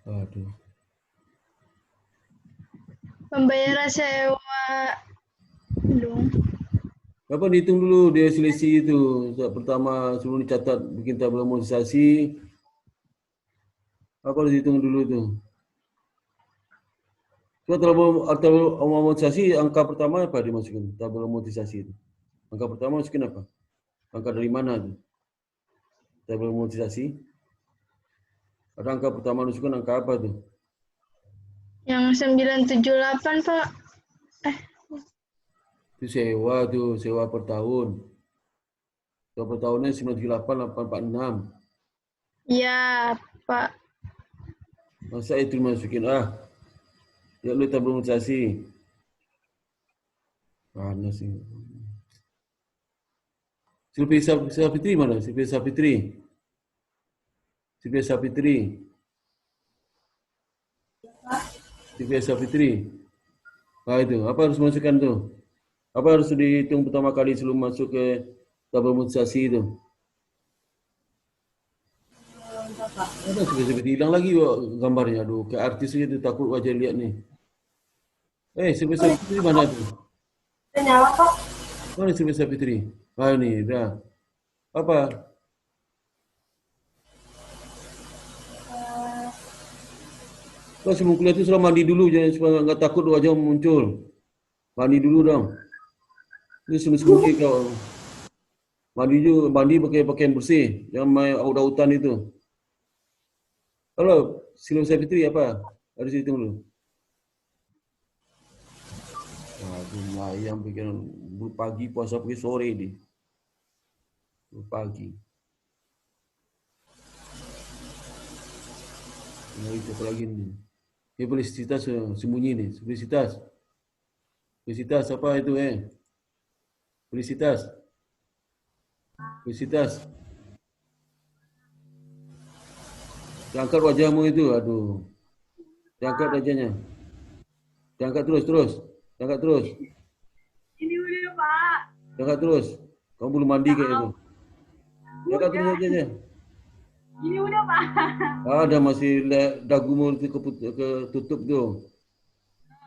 Aduh. Pembayaran sewa dong. Apa dihitung dulu dia selisih itu pertama sebelum dicatat bikin tabel amortisasi. Apa dihitung dulu tuh? Coba tabel amortisasi angka pertama apa dimasukin tabel amortisasi itu? Angka pertama masukin apa? Angka dari mana tuh? Tabel amortisasi. Ada angka pertama masukin angka apa tuh? Yang 978 Pak. Itu sewa per tahun. Sewa per tahunnya 978.846. Iya Pak. Masa itu dimasukin ya lu tabel amortisasi. Mana sih? Silvia Sapitri mana? Silvia Sapitri. Nah itu, apa harus masukkan tuh? Apa harus dihitung pertama kali sebelum masuk ke tabel amortisasi itu? Ada seperti hilang lagi gambarnya. Aduh, kayak artis gitu takut wajah lihat nih. Silvia Sapitri mana tuh? Nyala Pak. Mana Silvia Sapitri? Ini, dah. Apa? Kau sebelum kuliah itu selalu mandi dulu, jangan supaya nggak takut wajah muncul. Mandi dulu dong. Ini sembunyi kau. Mandi pakai pakaian bersih, jangan main aut-autan itu. Halo, Silvia Sapitri apa? Harus hitung dulu. Aduh, ayam pikiran pagi puasa pergi sore di. Pagi. Nah, itu apa lagi nih? Ini publisitas sembunyi nih, publisitas apa itu publisitas. Angkat wajahmu itu, aduh. Angkat wajahnya. Diangkat terus. Diangkat terus. Ini udah Pak. Diangkat terus. Kamu belum mandi kayak itu. Diangkat terus aja. Ini udah Pak. Ada masih dagumu itu ketutup tuh.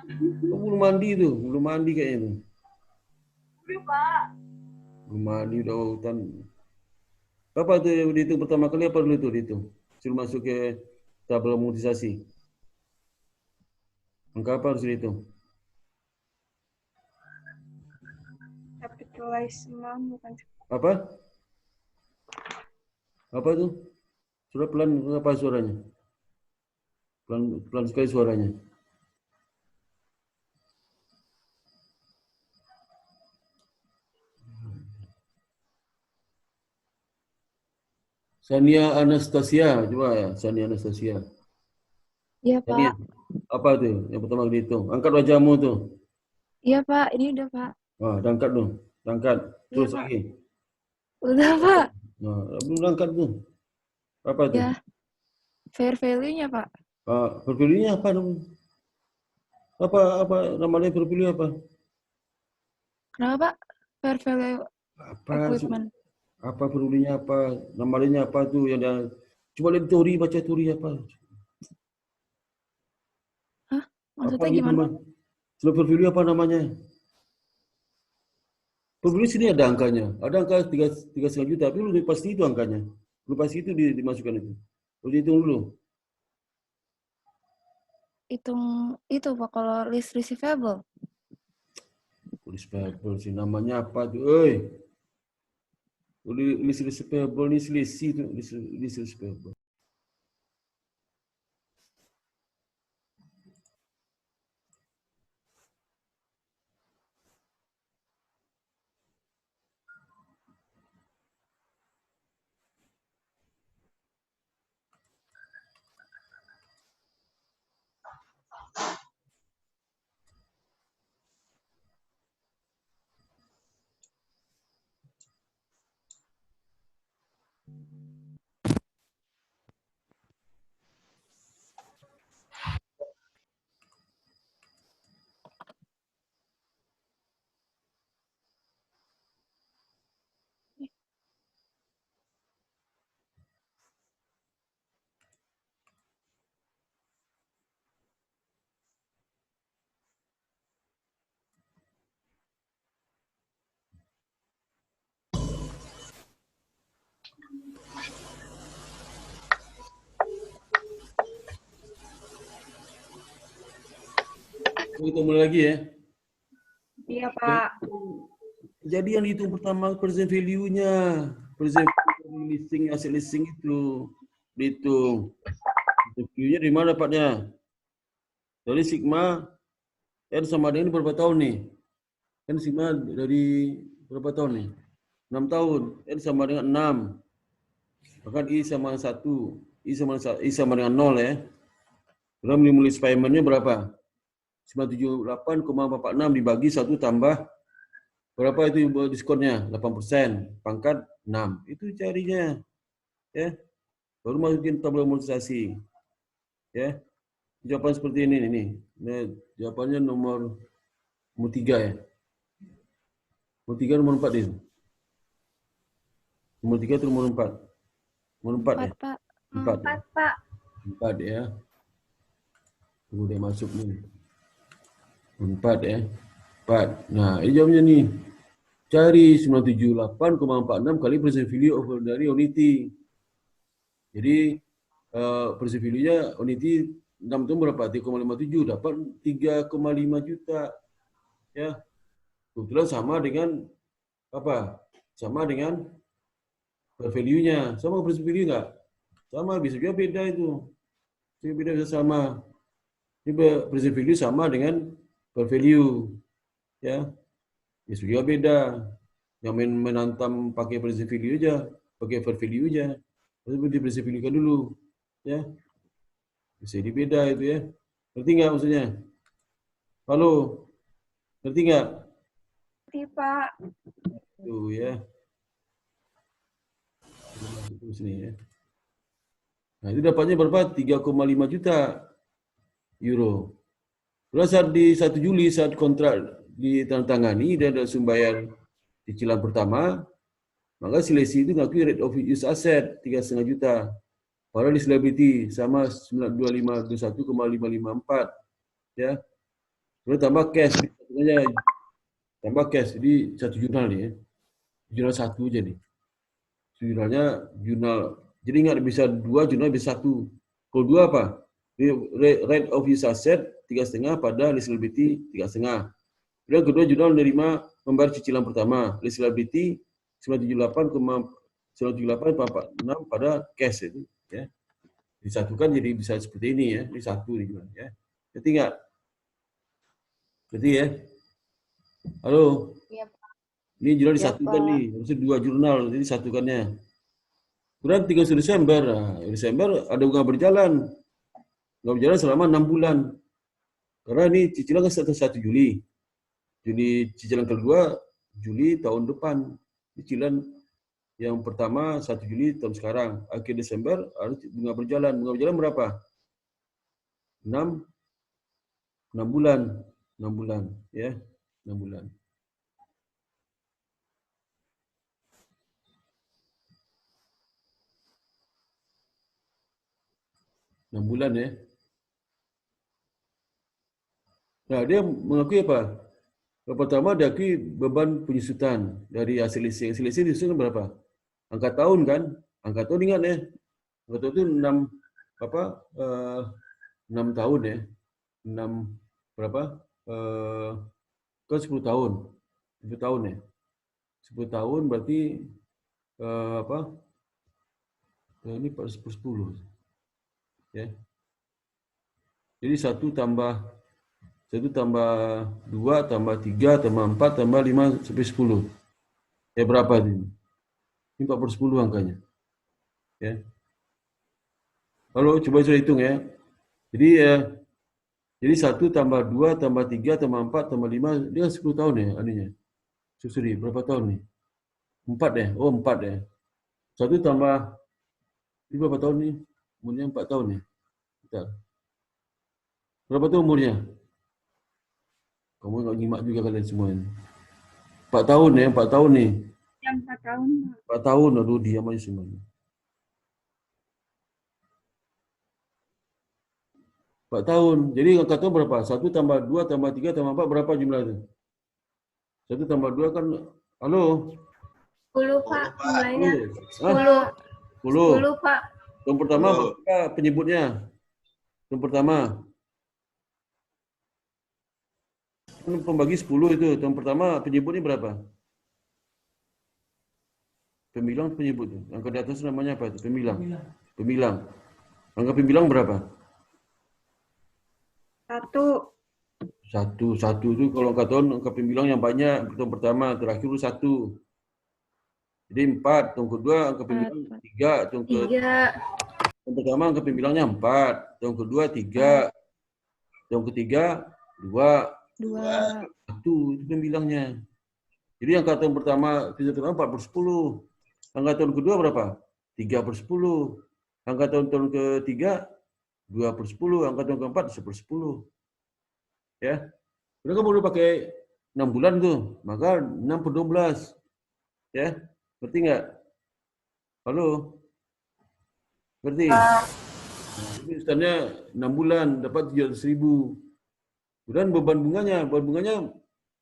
Kamu belum mandi kayaknya itu. Udah Pak. Belum mandi udah hutan. Apa itu dihitung pertama kali apa dulu itu dihitung? Suruh masuk ke tabel amortisasi. Angka apa harus dihitung? Capitalize amount bukan. Apa? Apa itu? Sudah pelan apa suaranya? Pelan sekali suaranya. Sania Anastasia, coba ya, Sania Anastasia. Iya Sania, Pak. apa tuh yang pertama dihitung? Angkat wajahmu tuh. Iya Pak, ini udah Pak. Angkat dong, angkat. Terus Iya, Pak. lagi. Udah Pak. Belum angkat tuh. Apa tuh? Ya, fair value-nya Pak. Perpilihannya apa dong? Apa namanya perpilihan apa? Kenapa Pak? Fair value Apa equipment. apa perpilihannya apa? Namanya apa tuh yang ada? Coba lihat teori, baca teori apa? Hah? Maksudnya Apa gitu gimana? mah? Sudah perpilihan apa namanya? Perpilihan sini ada angkanya. Ada angka 3,5 juta, tapi belum pasti itu angkanya. Belum pasti itu dimasukkan itu. Harus dihitung dulu. Hitung itu Pak kalau list receivable. List payable sih namanya apa tuh? List payable ini selisih tuh, list payable. Kita mulai lagi ya. Iya Pak. Jadi yang dihitung pertama present value-nya. Present value listing, aset listing itu dihitung. Present value-nya di mana dapatnya? Dari sigma N sama dengan berapa tahun nih? N sigma dari berapa tahun nih? 6 tahun. N sama dengan 6. Bahkan I sama 1. I sama dengan 0 ya. Kita menulis payment-nya berapa? 978,46 dibagi 1 tambah berapa itu diskonnya? 8%. Pangkat 6. Itu carinya. Ya. Baru masukin tabel amortisasi. Ya. Jawaban seperti ini nih. Nah, jawabannya nomor 3 ya. Nomor 3 nomor 4 itu. Nomor 3 atau nomor 4? Nomor 4 ya? 4 Pak. 4 ya? Pak. 4 ya. Tunggu dia masuk nih. 4 ya. 4. Nah, ini jawabnya nih. Cari 978,46 kali present value of dari unity. Jadi present value-nya unity 6 tahun berapa? 3,57 dapat 3,5 juta. Ya. Kebetulan sama dengan apa? Sama dengan value-nya. Sama present value enggak? Sama, bisa juga beda itu. Beda bisa sama. Ini present value sama dengan per value. Ya. Bisa juga beda. Yang menantam pakai present value aja, pakai per value aja. Harus di present value kan dulu. Ya. Bisa dibeda itu ya. Ngerti nggak maksudnya? Halo? Ngerti nggak? Ngerti Pak. Tuh ya. Terus sini ya. Nah, itu dapatnya berapa? 3,5 juta euro. Lalu saat di 1 Juli saat kontrak ditandatangani dan ada membayar cicilan pertama, maka si lesi itu ngakui rate of use asset 3,5 juta. Padahal di liability sama 92521,554 ya. Lalu tambah cash, tambah cash jadi satu jurnal nih ya. Jurnal satu aja nih. Jurnalnya jurnal. Jadi ingat bisa 2 jurnal bisa 1. Kalau 2 apa? Rate of use asset 3,5 pada list liability 3,5. Kemudian kedua jurnal menerima membayar cicilan pertama. List liability 978,46 pada cash itu ya. Disatukan jadi bisa seperti ini ya. Ini satu nih ya. Jadi enggak? Berarti ya. Halo. Iya, Pak. Ini jurnal Ya, disatukan Pak. nih. Maksudnya 2 jurnal jadi satukannya. Kemudian 31 Desember. Nah, Desember ada bunga berjalan. Bunga berjalan selama 6 bulan. Karena ini cicilan kan 1 Juli. Juli cicilan kedua Juli tahun depan. Cicilan yang pertama 1 Juli tahun sekarang. Akhir Desember harus bunga berjalan. Bunga berjalan berapa? 6 bulan. 6 bulan ya. 6 bulan. Enam bulan ya. Nah, dia mengakui apa? Yang pertama dia akui beban penyusutan dari hasil leasing. Hasil leasing disusun berapa? Angka tahun kan? Angka tahun ingat ya. Angka tahun itu 6 tahun ya. 6 berapa? Kan 10 tahun. 10 tahun ya. 10 tahun berarti apa? Ini 10. Ya. Jadi 1 tambah 2 tambah 3 tambah 4 tambah 5 sampai 10. Ya berapa ini? Ini 4 per 10 angkanya. Ya. Lalu coba saya hitung ya. Jadi 1 tambah 2 tambah 3 tambah 4 tambah 5 dia 10 tahun ya aninya. Sorry, berapa tahun nih? 4 ya? Oh 4 ya. 1 tambah ini berapa tahun nih? Umurnya 4 tahun nih. Bentar. Berapa tahun umurnya? Kamu nggak nyimak juga kalian semua ini. 4 tahun ya, 4 tahun nih. Yang 4 tahun. 4 tahun, aduh diam aja semuanya. 4 tahun. Jadi angka tahun berapa? 1 tambah 2 tambah 3 tambah 4 berapa jumlah itu? 1 tambah 2 kan, halo? 10, Pak. Mulainya. 10. 10. 10, Pak. Tahun pertama berapa penyebutnya? Tahun pertama. Pembagi 10 itu. Tahun pertama penyebutnya berapa? Pembilang penyebut. Angka di atas namanya apa itu? Pembilang. Pembilang. Angka pembilang berapa? 1. 1 itu kalau angka tahun angka pembilang yang banyak. Tahun pertama, terakhir 1. Jadi 4. Tahun kedua angka pembilang 3. Tahun pertama angka pembilangnya 4. Tahun kedua 3. Tahun ketiga 2. 1 itu pembilangnya. Jadi angka tahun pertama 4 per 10. Angka tahun kedua berapa? 3 per 10. Angka tahun ketiga 2 per 10. Angka tahun keempat 1 per 10. Ya. Mereka boleh pakai 6 bulan tuh. Maka 6 per 12. Ya. Ngerti nggak? Halo? Ngerti? Jadi misalnya 6 bulan dapat 700.000. Kemudian beban bunganya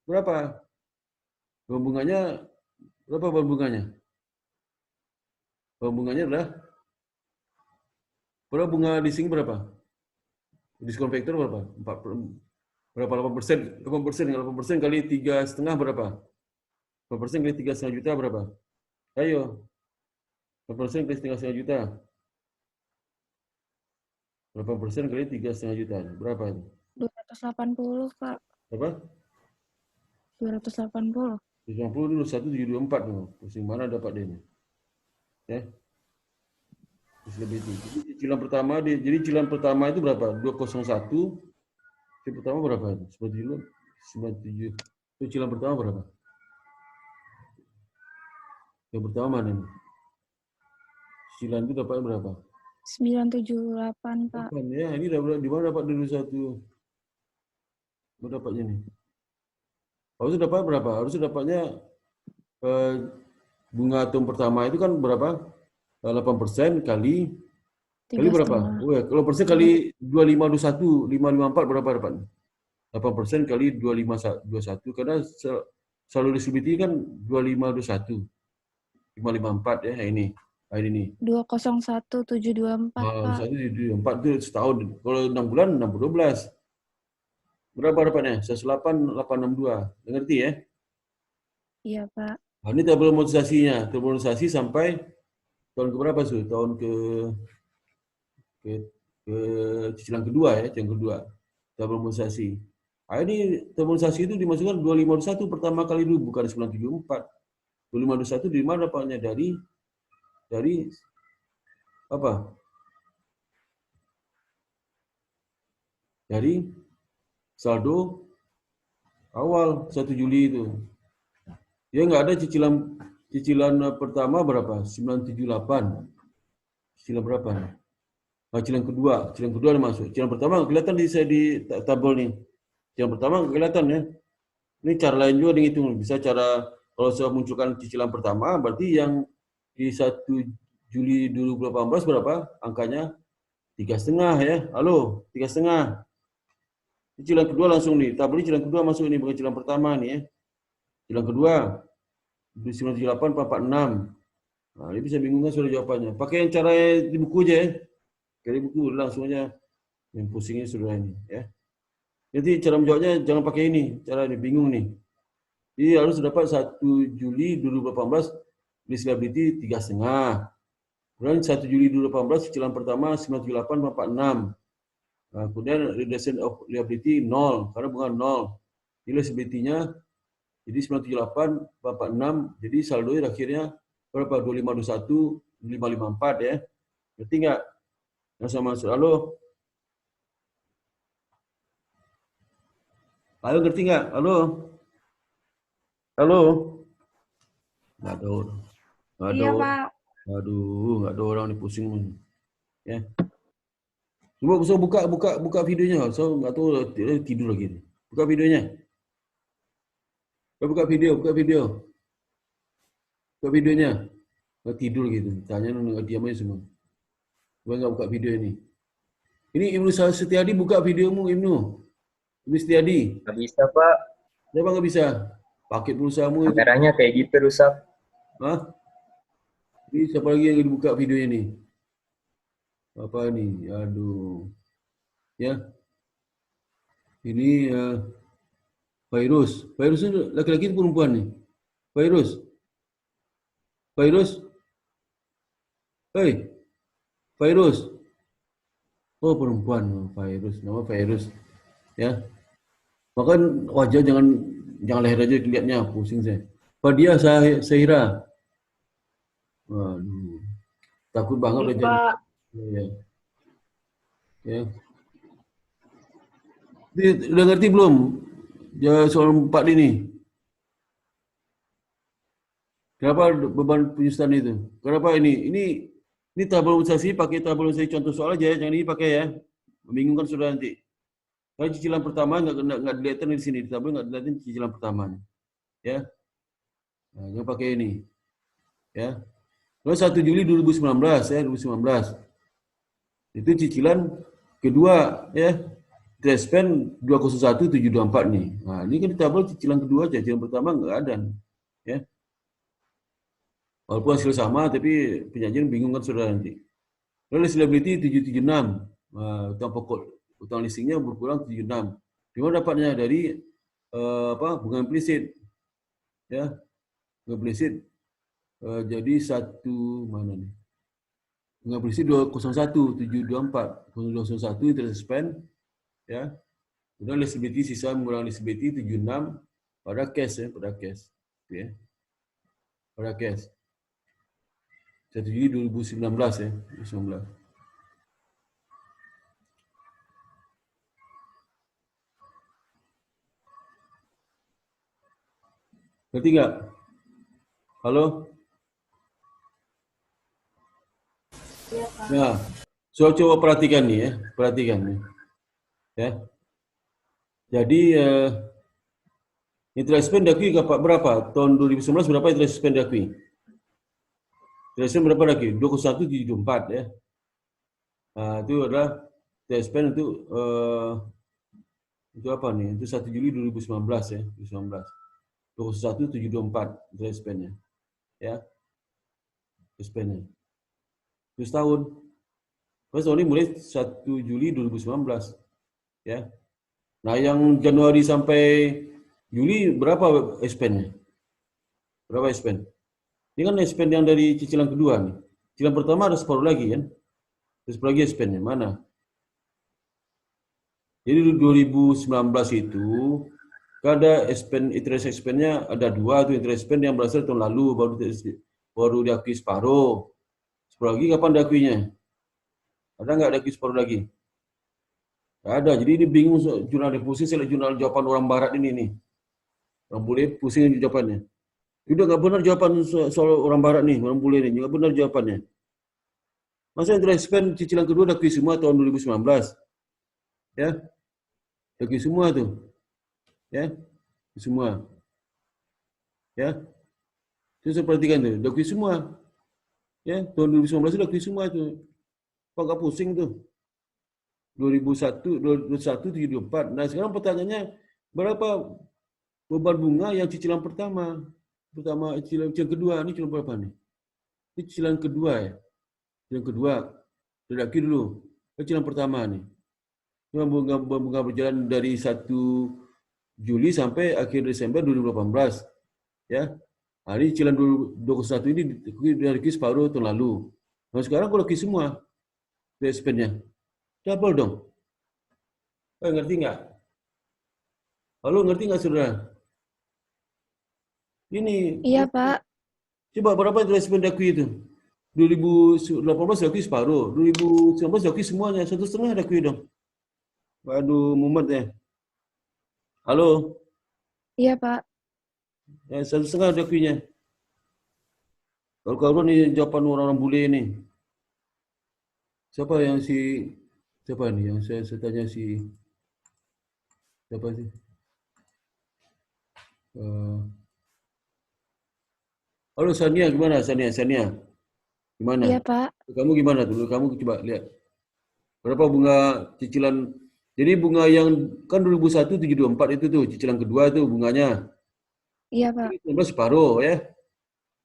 berapa? Beban bunganya berapa beban bunganya? Beban bunganya adalah berapa bunga leasing berapa? Diskon faktor berapa? 8%. 8% kali 3,5 berapa? 8% kali 3,5 juta berapa? Ayo. 8% kali 3,5 juta. 8% kali 3,5 juta. Berapa itu? 280, Pak. Berapa? 280. 280 dulu 1,724 tuh. Pusing mana dapat dia ini? Ya. Terus lebih tinggi. Jadi cicilan pertama itu berapa? 201. Cicilan pertama berapa itu? 97. Itu cicilan pertama berapa? Yang pertama mana ini? Cicilan itu dapat berapa? 978, Pak. Ya, ini dapat di mana dapat 21? Baru dapatnya nih. Harusnya dapat berapa? Harusnya dapatnya eh, bunga atom pertama itu kan berapa? 8% kali berapa? 3,5. Oh ya, kalau persen kali 2521, 554 berapa dapat? 8% kali 2521 karena selalu distribusi kan 2521, 554 ya ini. Ini nih. 201,724, Pak. 1 itu setahun. Kalau 6 bulan 612. Berapa dapatnya? 108,862. Ngerti ya? Iya, Pak. Nah, ini tabel amortisasinya. Tabel amortisasi sampai tahun ke berapa sih? Tahun ke cicilan kedua ya, cicilan kedua. Tabel amortisasi. Nah, ini tabel amortisasi itu dimasukkan 2521 pertama kali dulu, bukan 974. 2521 dari mana dapatnya? Dari apa? Dari saldo awal 1 Juli itu. Dia nggak ada cicilan pertama berapa? 978. Cicilan berapa? Nah, cicilan kedua ada masuk. Cicilan pertama nggak kelihatan di tabel nih. Cicilan pertama nggak kelihatan ya. Ini cara lain juga dihitung. Bisa cara kalau saya munculkan cicilan pertama, berarti yang di 1 Juli 2018 berapa? Angkanya 3,5 ya. Halo, 3,5. Cicilan kedua langsung nih. Tabel cicilan kedua masuk ini bukan cicilan pertama nih ya. Cicilan kedua 978 446. Nah, ini bisa bingung kan sudah jawabannya. Pakai yang cara di buku aja ya. Dari buku langsung aja. Yang pusingnya sudah ini ya. Jadi cara menjawabnya jangan pakai ini. Cara ini bingung nih. Jadi harus dapat 1 Juli 2018 lease liability 3,5. Kemudian 1 Juli 2018 cicilan pertama 978 446. Nah, kemudian reduction of liability 0 karena bunga 0. Nilai liability-nya jadi 978 446. Jadi saldo akhirnya berapa? 2521 554 ya. Ngerti nggak? Yang sama halo. Halo, ngerti nggak? Halo. Halo. Nggak ada orang. Nggak ada Iya, orang. Pak. Aduh, nggak ada orang nih pusing nih. Ya. Coba so buka videonya. So nggak tahu tidur lagi nih. Buka videonya. Buka video. Buka videonya. Nggak tidur gitu. Tanya nggak diam aja semua. Coba nggak buka video ini. Ini Ibnu Setiadi buka videomu Ibnu. Ibnu Setiadi. Nggak bisa, Pak. Kenapa nggak bisa? Paket pulsamu itu. Kameranya kayak gitu rusak. Hah? Ini siapa lagi yang dibuka video ini? Apa nih? Aduh. Ya. Ini Virus. Virus itu laki-laki itu perempuan nih. Virus. Hei. Virus. Oh, perempuan. Virus. Nama Virus. Ya. Makan wajah jangan leher aja dilihatnya, pusing saya. Fadia Sahira. Waduh. Takut banget udah jadi. Ya. Ya. Udah ngerti belum? Soal 4 ini. Kenapa beban penyusutan itu? Kenapa ini? Ini tabel amortisasi, pakai tabel amortisasi contoh soal aja, jangan ini pakai ya. Membingungkan sudah nanti. Kalau cicilan pertama nggak dilihatin di sini, di tabel nggak dilihatin cicilan pertama. Ya. Nah, jangan pakai ini. Ya. Lalu 1 Juli 2019 ya, 2019. Itu cicilan kedua ya. Trespen 201724 nih. Nah, ini kan di tabel cicilan kedua aja, cicilan pertama nggak ada. Ya. Walaupun hasil sama, tapi penyajian bingung kan saudara nanti. Lalu liability 776. Nah, utang pokok, utang leasingnya berkurang 76. Di mana dapatnya? Dari bunga implisit. Ya, bunga implisit. Jadi mana nih? Bunga implisit 201 724. 201 interest expense. Ya. Kemudian liability sisa mengurangi liability 76 pada cash ya, pada cash. Ya. Pada cash. 1 Juli 2019 ya, 2019. Ngerti nggak? Halo? Nah, so coba perhatikan nih ya, perhatikan nih. Ya. Jadi interest expense diakui berapa? Tahun 2019 berapa interest expense diakui? Interest expense berapa diakui? 21,74 ya. Itu adalah interest expense itu apa nih? Itu 1 Juli 2019 ya, 2019. 21,724 interest expense-nya. Ya. Interest expense-nya. Itu setahun. Pas tahun ini mulai 1 Juli 2019. Ya. Nah, yang Januari sampai Juli berapa expense-nya? Berapa expense? Ini kan expense yang dari cicilan kedua nih. Cicilan pertama ada separuh lagi kan? Ada separuh lagi expense-nya. Mana? Jadi 2019 itu ada interest expense-nya ada dua tuh, interest expense yang berasal tahun lalu baru diakui separuh. Separuh lagi kapan diakuinya? Ada nggak diakui separuh lagi? Nggak ada. Jadi ini bingung jurnal pusing saya lihat jurnal jawaban orang barat ini nih. Orang bule pusing jawabannya. Udah nggak benar jawaban soal orang barat nih, orang bule nih, nggak benar jawabannya. Masa interest expense cicilan kedua diakui semua tahun 2019? Ya, diakui semua tuh. Ya, semua. Ya, itu saya perhatikan tuh, diakui semua. Ya, tahun 2019 itu diakui semua tuh. Kok nggak pusing tuh? 2001, 2021, 74. Nah, sekarang pertanyaannya, berapa beban bunga yang cicilan pertama? Cicilan kedua, ini cicilan berapa nih? Ini cicilan kedua ya? Cicilan kedua, diakui dulu. Cicilan pertama nih. Ini bunga berjalan dari 1 Juli sampai akhir Desember 2018. Ya. Hari cicilan 21 ini diakui separuh tahun lalu. Nah, sekarang kalau diakui semua expense-nya, double dong. Ngerti nggak? Halo, ngerti nggak saudara? Ini. Iya, Pak. Coba berapa interest expense diakui itu? 2018 diakui separuh, 2019 diakui semuanya, 1,5 diakui dong. Waduh, mumet ya. Halo? Iya, Pak. Ya, 1,5 diakuinya. Kalau nih jawaban orang-orang bule ini. Siapa nih yang saya tanya siapa sih? Halo Sania, gimana Sania? Gimana? Iya, Pak. Kamu gimana tuh? Kamu coba lihat. Berapa bunga cicilan? Jadi bunga yang kan 2001 724 itu tuh cicilan kedua tuh bunganya. Iya, Pak. 2019 separuh ya.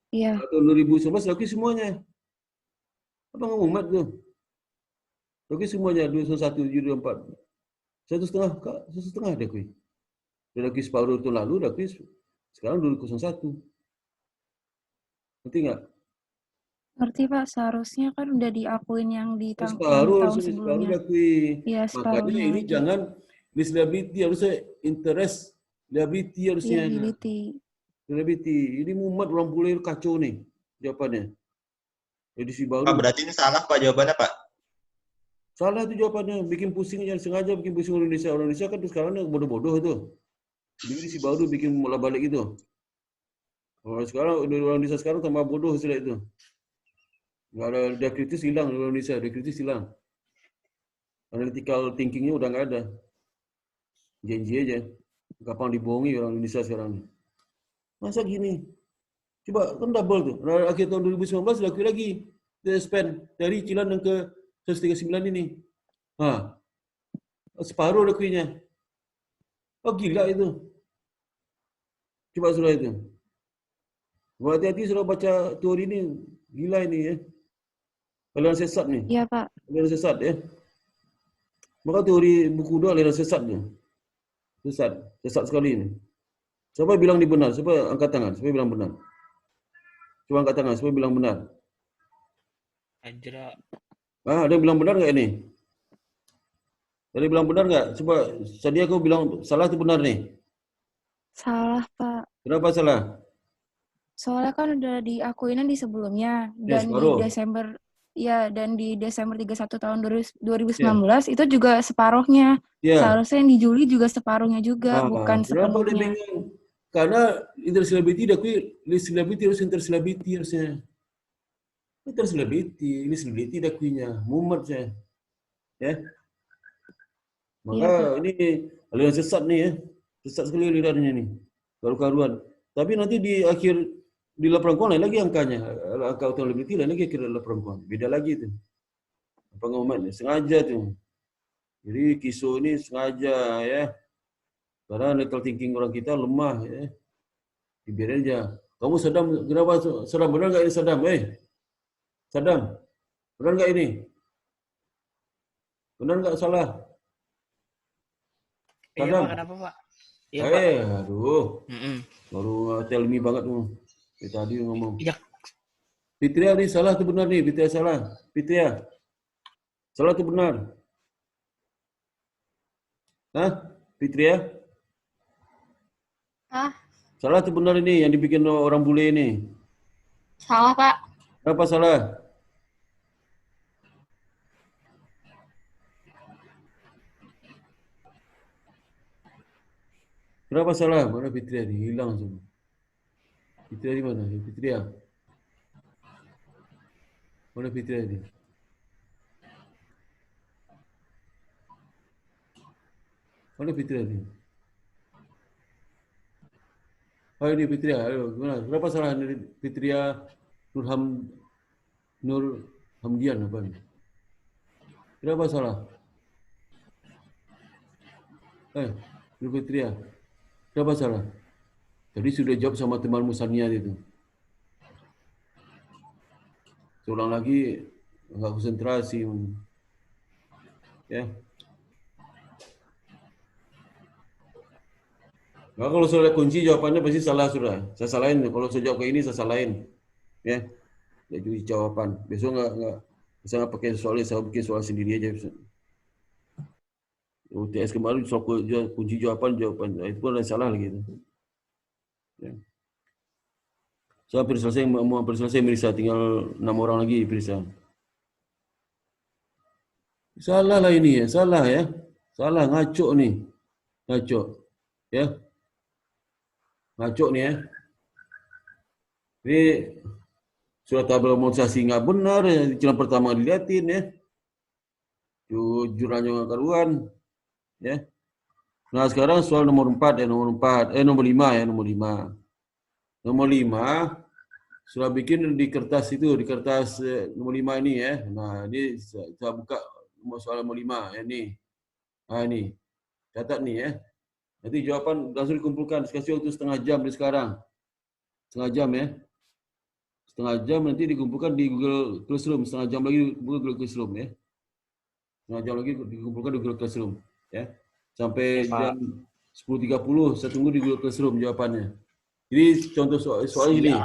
Iya. Tahun 2019 diakui semuanya. Apa ngumet tuh? Diakui semuanya 21 724. 1,5 Kak, 1,5 diakui. Diakui separuh tahun lalu, diakui sekarang 2001. Ngerti nggak? Ngerti, Pak. Seharusnya kan udah diakuin yang di Separuh tahun sebelumnya. diakui. Iya, Makanya separuhnya ini lagi. jangan list liability, harusnya interest liability harusnya. Liability. Ini mumet orang bule kacau nih jawabannya. Edisi Pak, baru. berarti ini salah Pak jawabannya Pak? Salah itu jawabannya. Bikin pusing jangan sengaja bikin pusing orang Indonesia. Orang Indonesia kan sekarang bodoh-bodoh itu. Jadi edisi baru bikin bola balik itu. Orang Indonesia sekarang tambah bodoh istilah itu. Nggak ada diakritis hilang orang Indonesia, diakritis hilang. Analytical thinking-nya udah nggak ada. Janji aja. Gampang dibohongi orang Indonesia sekarang. Masa gini? Coba kan double tuh. Akhir tahun 2019 diakui lagi. Spend dari cicilan yang ke 139 ini. Separuh diakuinya. Oh gila itu. Coba suruh itu. Hati-hati suruh baca teori ini. Gila ini ya. Aliran sesat nih. Iya, Pak. Aliran sesat ya. Maka teori buku 2 aliran sesat nih. Sesat sekali ini. Siapa bilang ini benar? Siapa angkat tangan? Siapa bilang benar? Coba angkat tangan. Siapa bilang benar? Ajra. Ada yang bilang benar nggak ini? Ada yang bilang benar nggak? Coba tadi aku bilang salah atau benar nih? Salah, Pak. Kenapa salah? Soalnya kan udah diakuinnya di sebelumnya. Ya, Dan separuh. di Desember 31 tahun 2019 itu juga separuhnya. Ya. Seharusnya yang di Juli juga separuhnya juga, bukan Kenapa dia sepenuhnya. bingung? Karena interest liability diakui list liability harus interest liability harusnya. Interest liability, list liability diakuinya. Mumet saya. Ya. Maka ini aliran sesat nih ya. Sesat sekali alirannya nih. Karu-karuan. Tapi nanti di akhir di laporan keuangan lain lagi angkanya. Angka accountability lain lagi kira laporan keuangan. Beda lagi tuh. Pengumuman sengaja tuh. Jadi kiso ini sengaja ya. Karena mental thinking orang kita lemah ya. Dibiarin aja. Kamu Saddam, kenapa Saddam? Benar nggak ini Saddam? Saddam, benar nggak ini? Benar nggak salah? Iya Saddam? Pak, kenapa Pak? Iya Pak. Aduh, Mm-mm. baru tell me banget tuh. Tadi ngomong. Iya. Fitria nih salah tuh benar nih, Fitria salah. Fitria, salah tuh benar. Hah? Fitria? Ah, Salah tuh benar ini yang dibikin orang bule ini. salah Pak. Kenapa salah? Kenapa salah? Mana Fitria nih? Hilang semua. Fitria di mana? Fitria. Mana Fitria ni? Mana Fitria ni? Oh ini Fitria. Ayo, gimana? Kenapa salah Fitria Nur Hamdian apa ni? Kenapa salah? Nur Fitria. Kenapa salah? Tadi sudah jawab sama temanmu Sania itu. Seorang lagi enggak konsentrasi. Ya. Nah, kalau sudah kunci jawabannya pasti salah sudah. Saya salahin. Kalau saya jawab ke ini saya salahin. Ya. Tidak kunci jawaban. Besok enggak pakai soalnya saya bikin soal sendiri aja. UTS kemarin soal kunci jawaban itu pun ada salah lagi. Ya. So hampir selesai Mirisa, tinggal 6 orang lagi Mirisa. Salah lah ini ya, salah ya. Salah, ngaco nih. Ngaco. Ya. Ngaco nih ya. Ini surat harmonisasi nggak benar, jalan pertama dilihatin ya. Jujurannya nggak karuan. Ya. Nah sekarang soal nomor 5 ya, nomor 5. Nomor 5 sudah bikin di kertas itu, di kertas nomor 5 ini ya. Nah ini saya buka soal nomor 5 ya ini. Nah ini, catat nih ya. Nanti jawaban langsung dikumpulkan. Kasih waktu setengah jam dari sekarang. Setengah jam ya. Setengah jam nanti dikumpulkan di Google Classroom. Setengah jam lagi Google Classroom ya. Setengah jam lagi dikumpulkan di Google Classroom ya. Sampai jam 10.30 saya tunggu di Google Classroom jawabannya. Jadi contoh soal ini.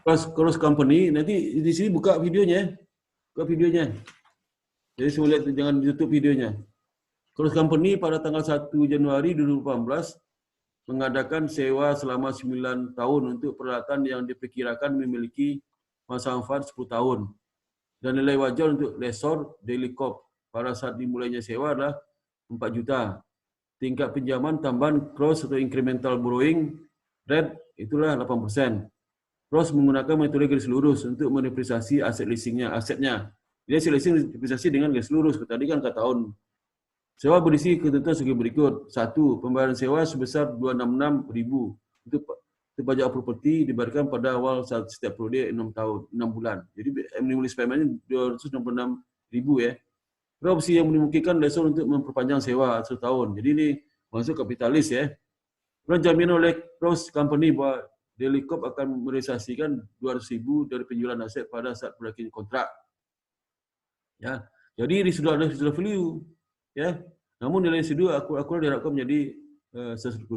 Cross company, nanti di sini buka videonya. Buka videonya. Jadi semua lihat, jangan tutup videonya. Cross company pada tanggal 1 Januari 2018 mengadakan sewa selama 9 tahun untuk peralatan yang diperkirakan memiliki masa manfaat 10 tahun. Dan nilai wajar untuk lessor daily cop pada saat dimulainya sewa adalah 4 juta. Tingkat pinjaman tambahan cross atau incremental borrowing rate itulah 8%. Cross menggunakan metode garis lurus untuk medepresiasi aset asetnya. Jadi aset leasing depresiasi dengan garis lurus. Tadi kan kata tahun. Sewa berisi ketentuan sebagai berikut. 1. Pembayaran sewa sebesar 266.000 untuk pajak properti dibayarkan pada awal setiap periode 6 bulan. Jadi minimum lease payment-nya 266.000 ya. Opsi yang dimungkinkan lessor untuk memperpanjang sewa 1 tahun. Jadi ini masuk kapitalis ya. Jaminan oleh cross company bahwa Daily Corp akan merealisasikan 200.000 dari penjualan aset pada saat berakhir kontrak. Ya, jadi sudah ada residual value, ya. Namun nilai residu aku diharapkan menjadi 110.000.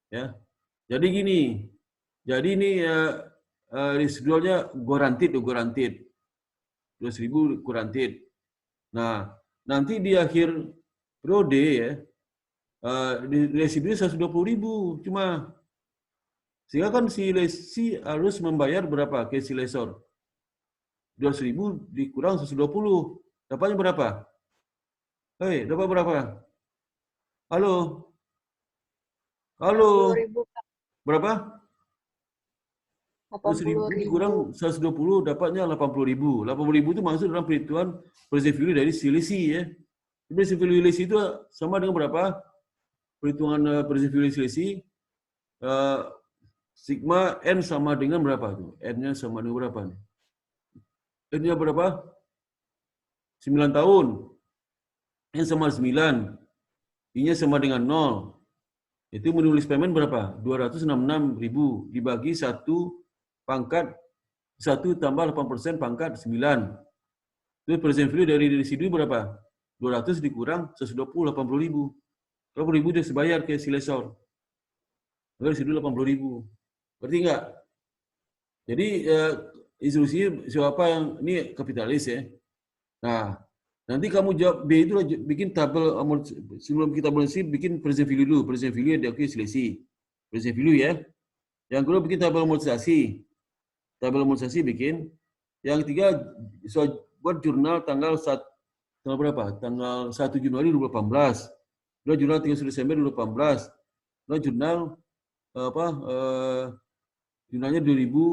Ya, jadi gini. Jadi ini residualnya guaranteed. 200.000 guaranteed. Nah, nanti di akhir periode ya, residunya 120.000 cuma. Sehingga kan si lesi harus membayar berapa ke si lessor? 200.000 dikurang 120. Dapatnya berapa? Dapat berapa? Halo? Halo? 80.000 Pak. Berapa? 80.000. dikurang 120 dapatnya 80.000. 80.000 itu masuk dalam perhitungan present value dari si lesi ya. Present value selisih itu sama dengan berapa? Perhitungan present value selisih sigma N sama dengan berapa tuh? N-nya sama dengan berapa nih? N-nya berapa? 9 tahun. N sama 9. I-nya sama dengan 0. Itu menulis payment berapa? 266.000 dibagi 1 pangkat 1 tambah 8% pangkat 9. Itu present value dari residu berapa? 200 dikurang 120, 80.000. 80.000 dia sebayar ke si lessor. Residu 80.000. Berarti enggak? Jadi instruksi siapa yang ini kapitalis ya. Nah, nanti kamu jawab B itu bikin tabel sebelum kita berhenti bikin present value dulu. Present value dia selisih. Present value ya. Yang kedua bikin tabel amortisasi. Tabel amortisasi bikin. Yang ketiga buat jurnal tanggal berapa? Tanggal 1 Januari 2018. Dua jurnal 31 Desember 2018. Dua jurnal jurnalnya 2018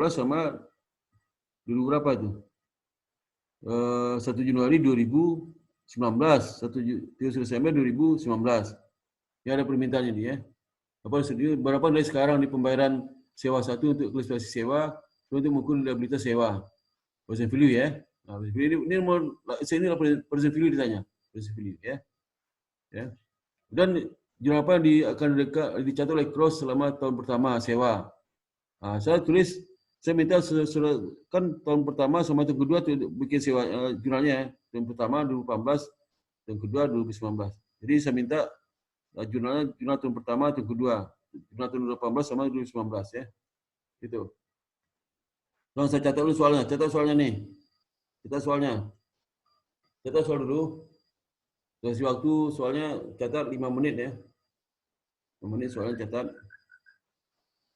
sama dulu berapa itu? 1 Januari 2019, 1 Desember 2019. Ya ada permintaannya dia ya. Berapa dari sekarang di pembayaran sewa 1 untuk klasifikasi sewa, untuk mengukur liabilitas sewa. Present value ya. Nah, ini present value ditanya. Present value ya. Ya. Dan jurnal apa akan dicatat oleh Cross selama tahun pertama sewa. Nah, saya minta kan tahun pertama sama tahun kedua bikin sewa jurnalnya. Tahun pertama 2018, tahun kedua 2019. Jadi saya minta jurnal tahun pertama, tahun kedua. Jurnal tahun 2018 sama 2019 ya. Gitu. Nah, saya catat dulu soalnya. Catat soalnya nih. Catat soalnya. Catat soal dulu. Kasih waktu soalnya catat 5 menit ya. 5 menit soalnya catat.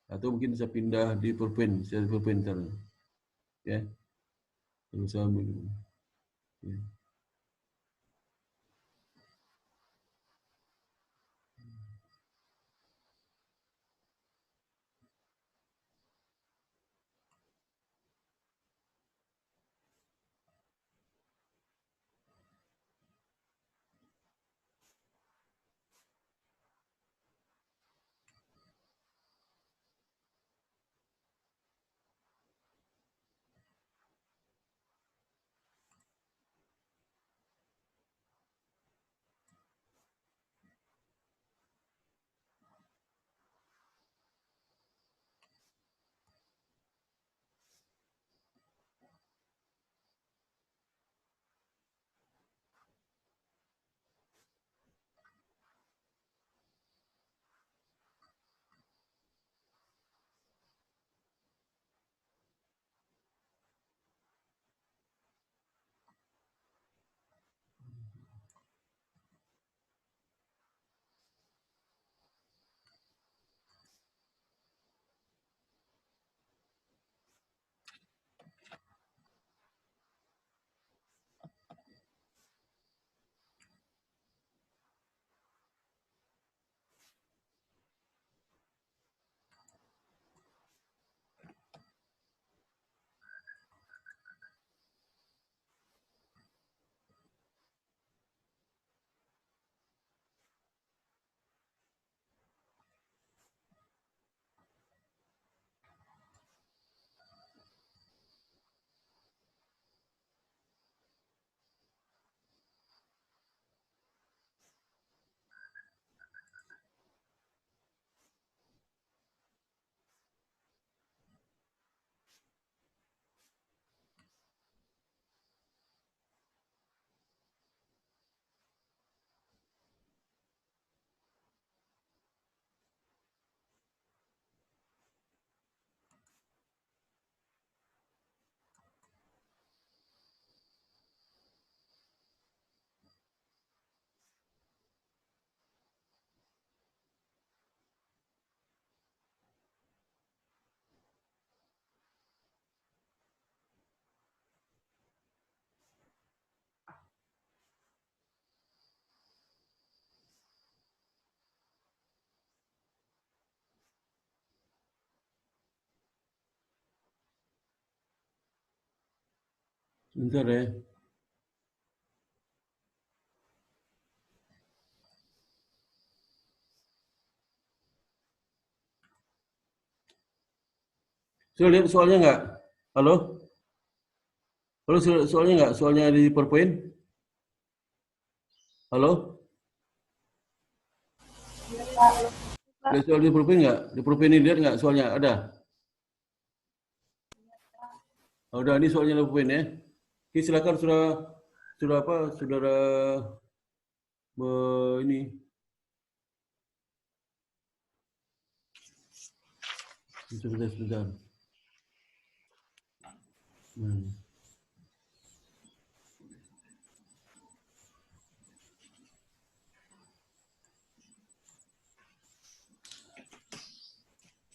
Atau mungkin bisa pindah di pulpen, saya pulpen ntar. Ya. Bisa ya. Bentar ya. Sudah lihat soalnya nggak? Halo? Halo, soalnya nggak? Soalnya di PowerPoint? Halo? Lihat soal di PowerPoint nggak? Di PowerPoint ini lihat nggak soalnya? Ada? Oh, udah, ini soalnya di PowerPoint ya. Oke, silakan sudah apa? Saudara ini. Sebentar.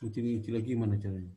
Ini lagi mana caranya?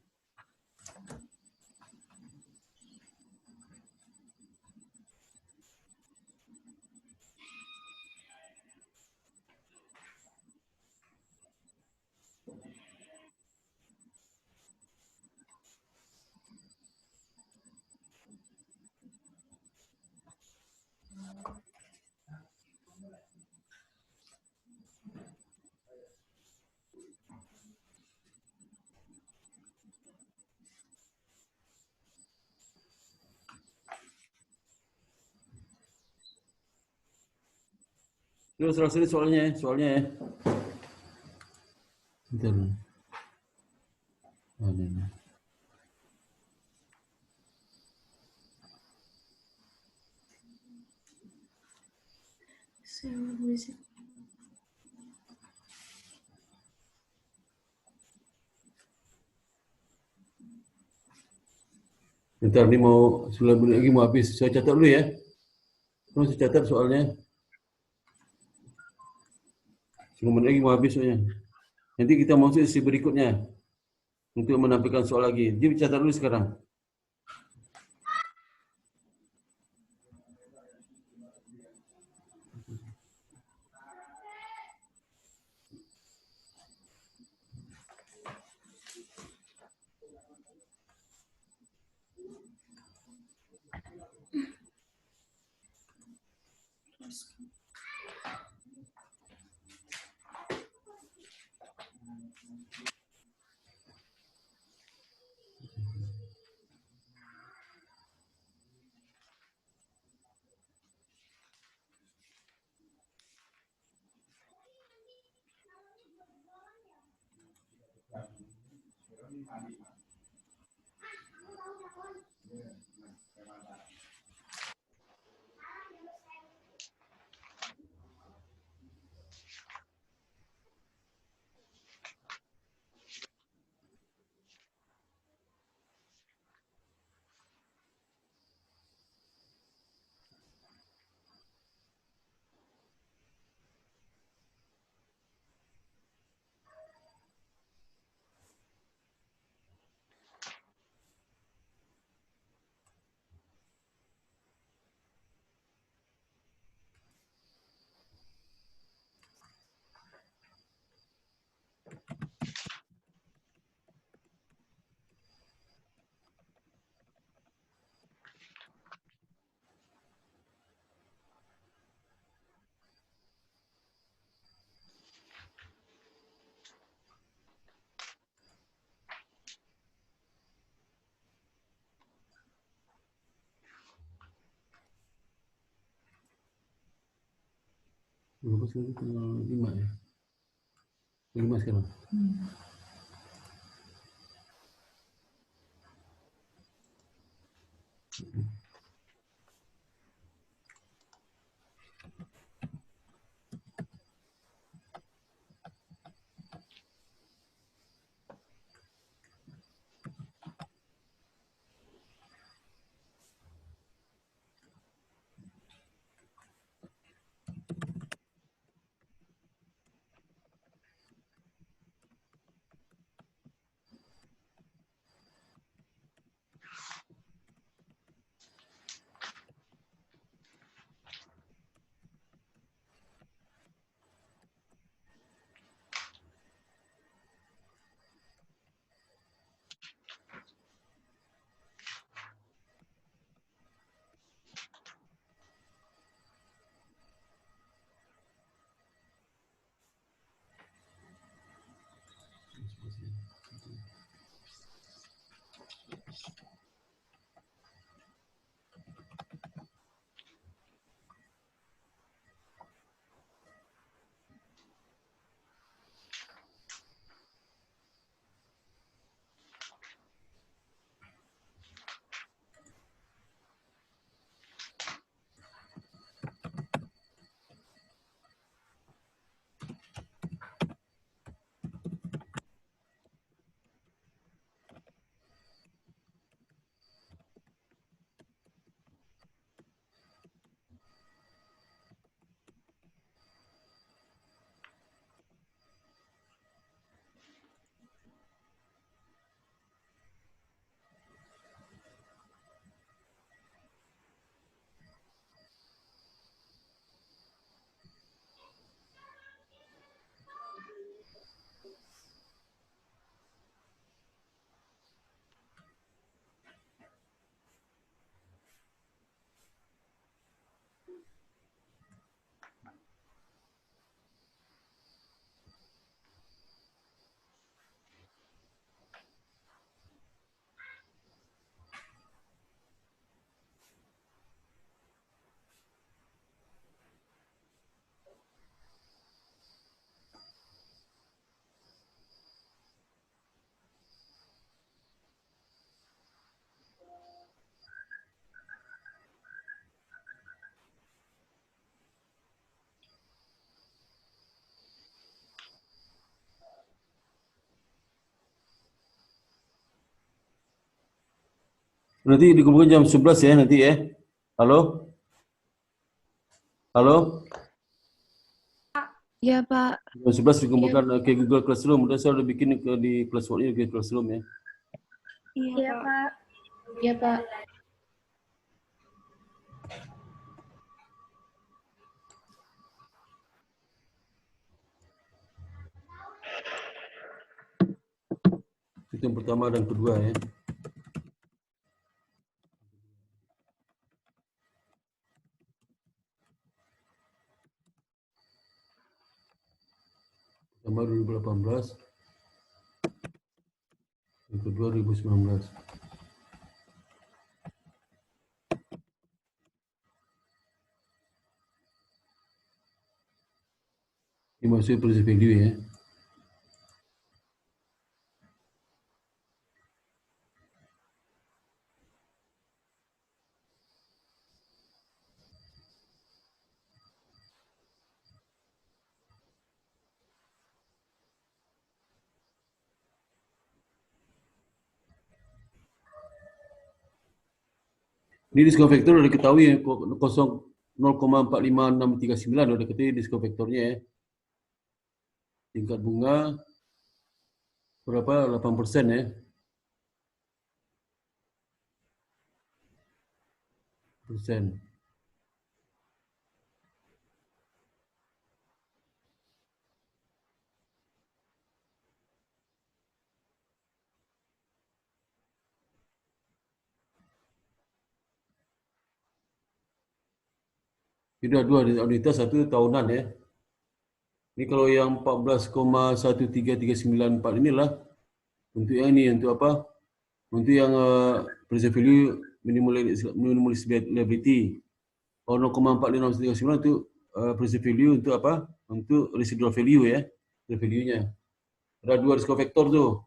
Terus selesai soalnya ya. Bentar. Ini. Bentar, ini mau 9 menit lagi mau habis. Saya catat dulu ya. Saya catat soalnya. 10 menit lagi mau habis soalnya. Nanti kita masuk sesi berikutnya untuk menampilkan soal lagi. Jadi catat dulu sekarang. Berapa lagi tanggal 5 ya? 5 sekarang. Nanti dikumpulkan jam 11 ya nanti ya. Halo? Halo? Ya, Pak. Jam 11 dikumpulkan ke Google Classroom. Udah saya udah bikin di Classroom-nya ke Classroom ya. Iya, Pak. Ya, Pak. Itu yang pertama dan kedua ya. Pertama 2018, yang kedua 2019. Ini maksudnya price value ya. Ini diskon vektor udah diketahui ya, 0,45639 udah diketahui diskon vektornya ya. Tingkat bunga berapa? 8% ya. Persen. Ini dua anuitas, satu tahunan ya. Ini kalau yang 14,13394 inilah untuk yang ini, untuk apa? Untuk yang present value minimal liability. Kalau 0,45639 itu present value untuk apa? Untuk residual value ya, value-nya. Ada dua diskon vektor tuh.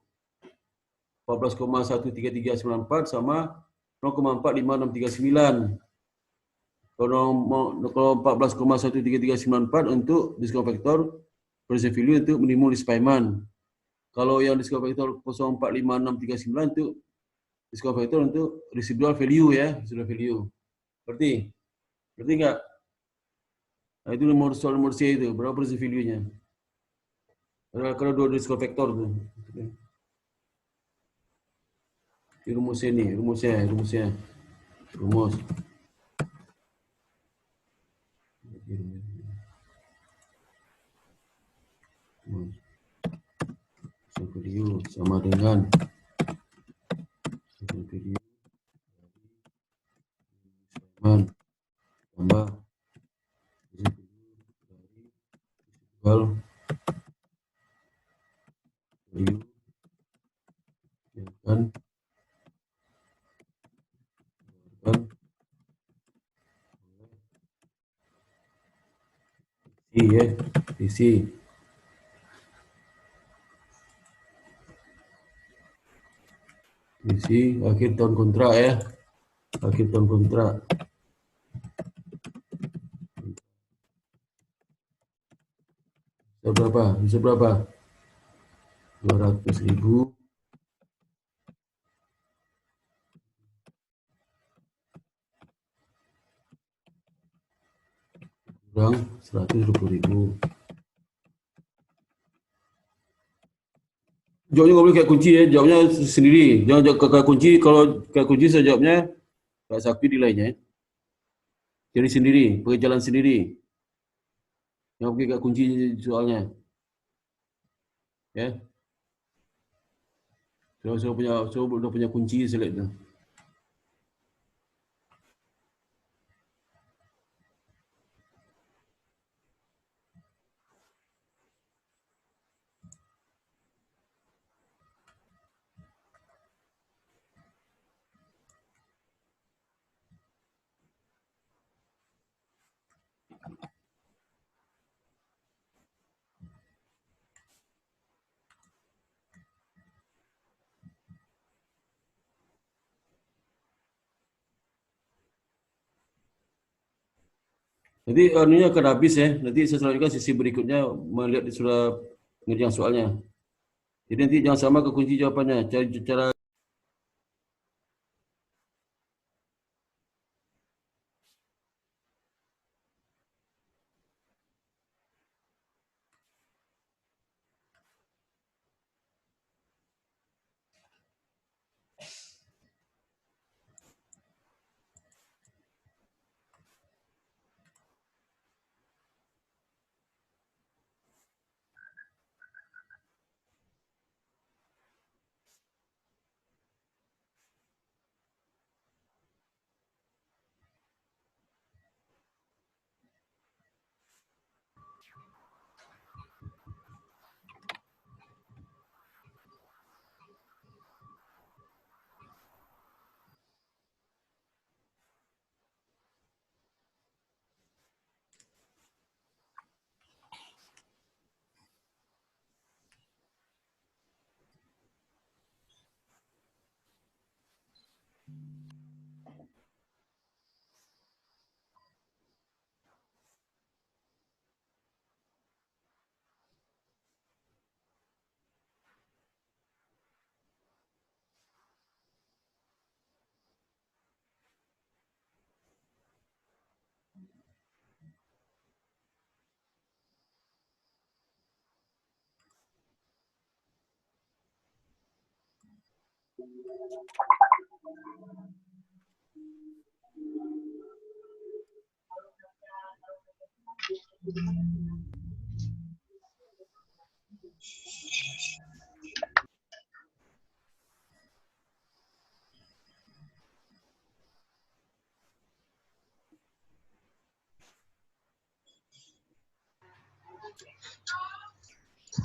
14,13394 sama 0,45639. Kalau 14,13394 untuk diskon vektor present value untuk minimum risk payment. Kalau yang diskon vektor 045639 itu diskon vektor untuk residual value ya, residual value. Berarti enggak? Nah, itu nomor C itu, berapa present value-nya? Kalau dua diskon vektor tuh. Ini rumusnya nih, rumusnya. Rumus. Value sama dengan value tambah residual value Iya, visi. Visi akhir tahun kontrak ya. Akhir tahun kontrak. Berapa? Bisa berapa? 200.000 kurang 120.000. Jawabnya nggak boleh kayak kunci ya, jawabnya sendiri. Jangan jawab kayak kunci. Kalau kayak kunci saya jawabnya Kak Sakti di lainnya. Jadi sendiri, pakai jalan sendiri. Yang pakai kayak kunci soalnya. Ya, saya udah punya kunci select tu. Nanti anunya akan habis ya. Nanti saya selanjutkan sesi berikutnya melihat sudah pengerjaan soalnya. Jadi nanti jangan sama ke kunci jawapannya. Cara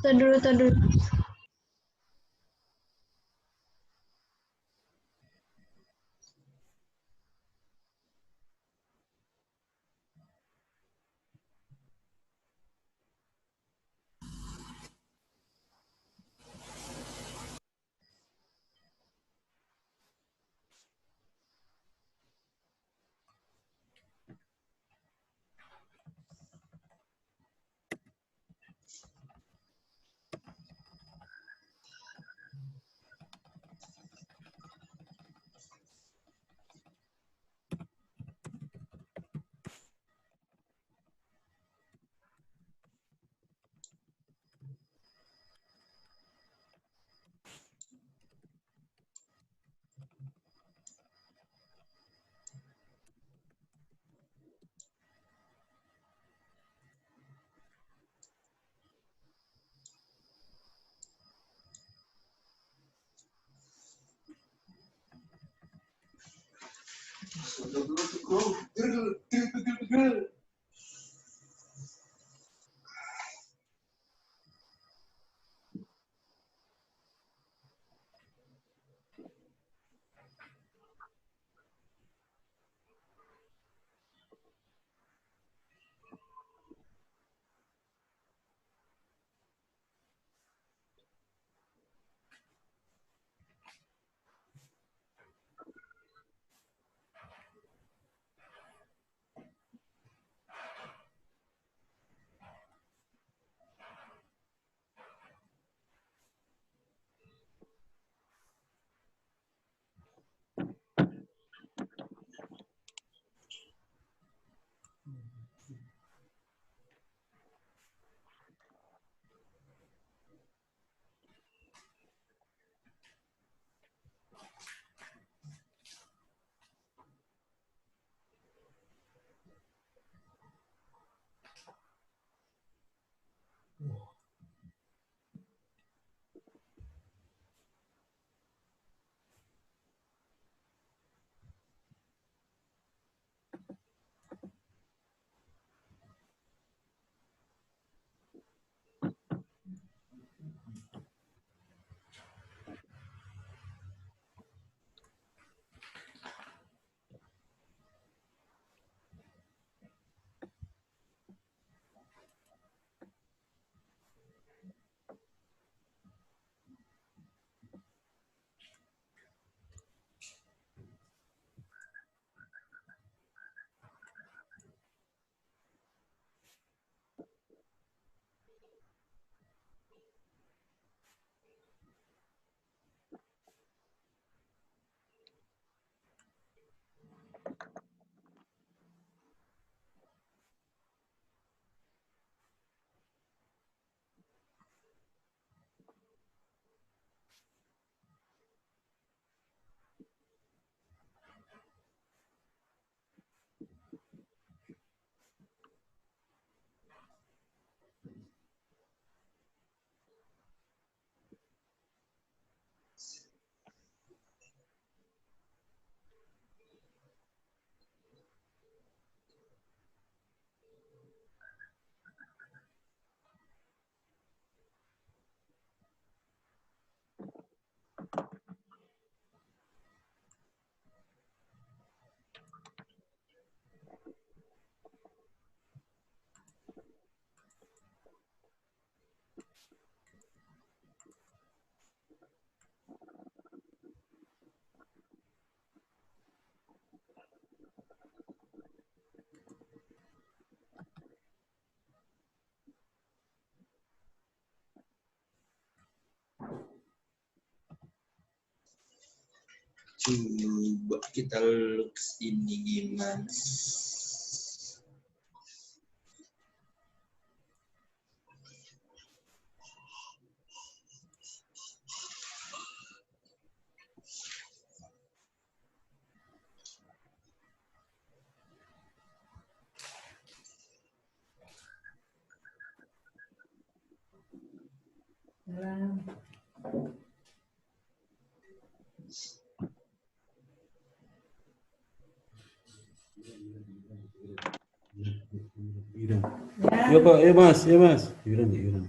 Tar dulu. Coba kita look ini gimana. Ya Pak, ya Mas, ya Mas. Yuran, yuran.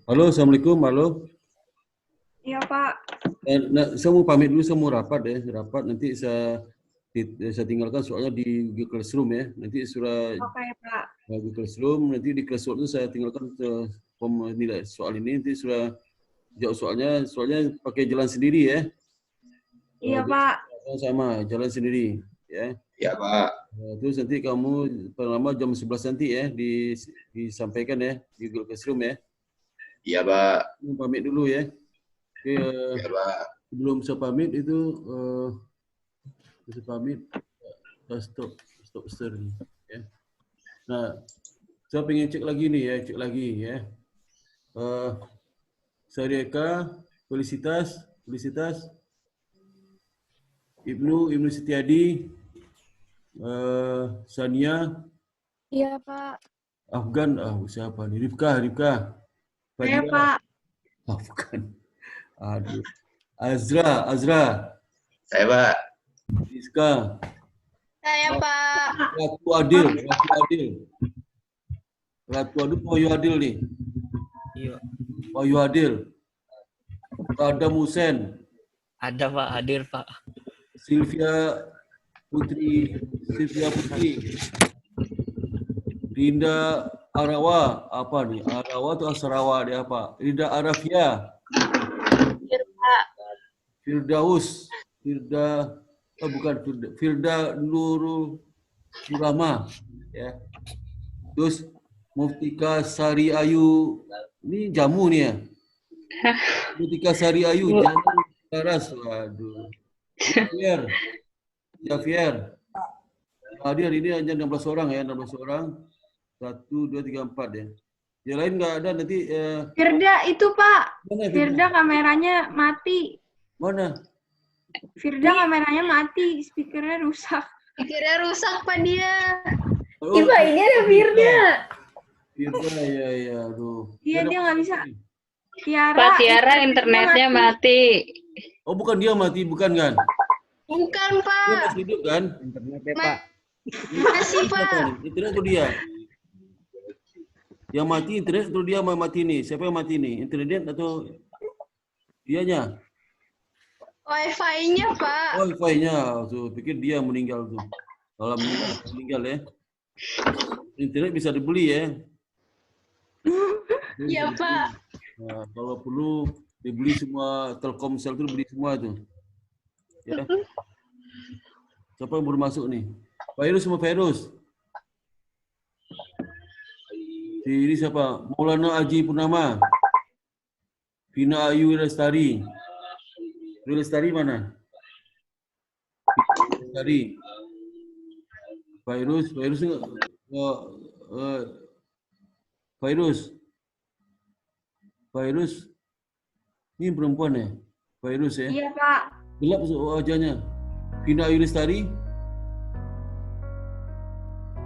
Halo, Assalamualaikum, halo. Iya, Pak. Saya mau pamit dulu, saya mau rapat ya, rapat nanti saya tinggalkan soalnya di Google Classroom ya. Nanti sudah Oke, Pak. Google Classroom, nanti di Classroom itu saya tinggalkan nilai soal ini, nanti sudah jawab soalnya pakai jalan sendiri ya. Iya, Pak. Sama, jalan sendiri ya. Ya Pak. Terus nanti kamu pertama jam 11 nanti ya disampaikan ya di Google Classroom ya. Iya Pak. Pamit dulu ya. Oke, Ya Pak. sebelum saya pamit itu stop share nih ya. Nah, saya pengen cek lagi nih ya. Sarika, Felicitas, Ibnu Setiadi, Sania, Iya, Pak. Afgan, siapa nih? Rifka. Iya, Pak. Bukan. Aduh. Azra. Saya Pak. Rizka. Saya, Pak. Ratu Adil. Wahyu Adil nih. Iya. Wahyu Adil. Radam Hussein. Ada Pak, hadir Pak. Sylvia Putri. Rinda Arawa, apa nih? Arawa atau Asarawa dia apa? Rinda Arafia. Firdaus. Firda Nurul Surama. Ya. Terus Muftika Sari Ayu. Ini jamu nih ya? Muftika Sari Ayu, jamu Laras. Waduh. Javier. Hadir ini hanya 16 orang ya, 16 orang. 1, 2, 3, 4 ya. Yang lain nggak ada nanti. Firda itu, Pak. Mana Firda kameranya mati. Mana? Firda kameranya mati, speakernya rusak. Pikirnya rusak, Pak, dia. Oh, Ini ada Firda. Firda, ya, aduh. Iya, dia nggak bisa. Pak Tiara internetnya mati. Oh, bukan dia mati, bukan kan? Bukan, Dia Pak. masih hidup kan? Internetnya Pak. Masih, Pak. Internet tuh dia. Yang mati internet atau dia mati nih? Siapa yang mati nih? Internet atau dianya? Wifi-nya, Pak. Oh, wifi-nya. Tuh, pikir dia meninggal tuh. Alhamdulillah meninggal ya. Internet bisa dibeli ya. Iya, Pak. Nah, kalau perlu dibeli semua Telkomsel itu beli semua tuh. Ya. Siapa yang baru masuk nih? Virus sama Virus. Ini siapa? Maulana Haji Purnama. Vina Ayu Lestari. Lestari mana? Lestari. Virus enggak? Virus. Ini perempuan ya? Virus ya? Iya, Pak. Gelap wajahnya. Vina Ayu Lestari.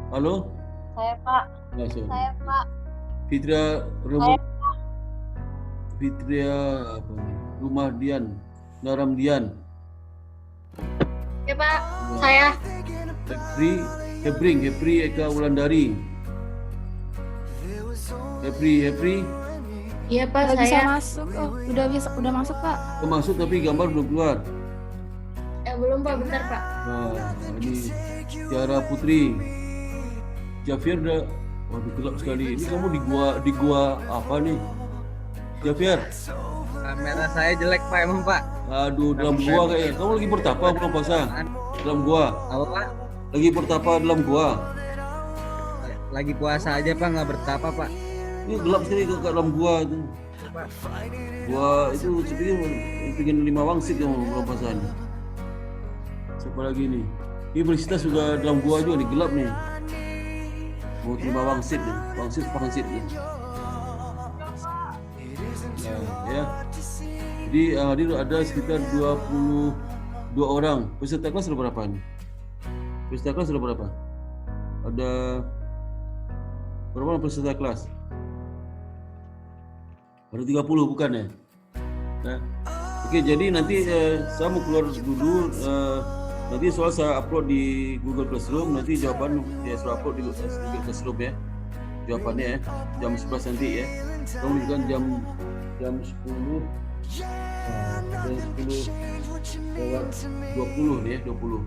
Halo? Saya, Pak. Saya, Pak. Fitria Romo. Fitria apa nih? Rumahdian. Naramdian. Ya, Pak. Saya. Hebri Eka Wulandari. Hebri. Iya, Pak. Udah bisa Saya. masuk. Oh, udah masuk, Pak. Masuk tapi gambar belum keluar. Belum, Pak. Bentar, Pak. Nah, ini Tiara Putri. Javier udah, waduh gelap sekali. Ini kamu di gua apa nih? Javier. Kamera saya jelek Pak emang Pak. Aduh, dalam gua kayaknya. Kamu lagi bertapa belum puasa? Dalam gua. Apa Pak? Lagi bertapa dalam gua. Lagi puasa aja Pak, nggak bertapa Pak. Ini gelap sekali ke dalam gua itu. Gua itu sebenarnya pengen 5 wangsit yang belum puasa nih. Siapa lagi nih? Ini universitas juga dalam gua juga nih, gelap nih. Mau 5 wangsit nih, wangsit nih. Nah, ya. Jadi hadir ada sekitar 22 orang. Peserta kelas ada berapa nih? Peserta kelas ada berapa? Ada berapa peserta kelas? Ada 30 bukan ya? Nah. Oke, jadi nanti saya mau keluar dulu. Nanti soal saya upload di Google Classroom. Nanti jawaban saya upload di Google Classroom ya. Jawabannya ya. Jam 11 nanti ya. Kemudian jam 10 lewat 20 nih ya, 20.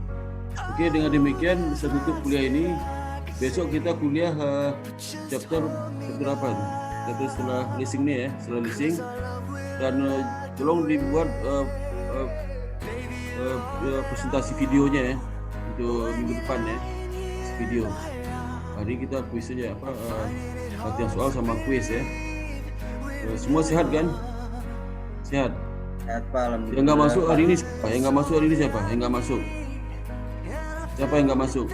Oke, dengan demikian saya tutup kuliah ini. Besok kita kuliah chapter apa itu? Chapter setelah leasing nih ya, setelah leasing. Dan tolong dibuat presentasi videonya ya untuk minggu depan ya, video. Hari kita kuis aja latihan soal sama kuis ya. Semua sehat kan? Sehat. Sehat Pak, alhamdulillah. Yang nggak masuk hari ini siapa? Yang nggak masuk hari ini siapa? Yang nggak masuk? Siapa yang nggak masuk?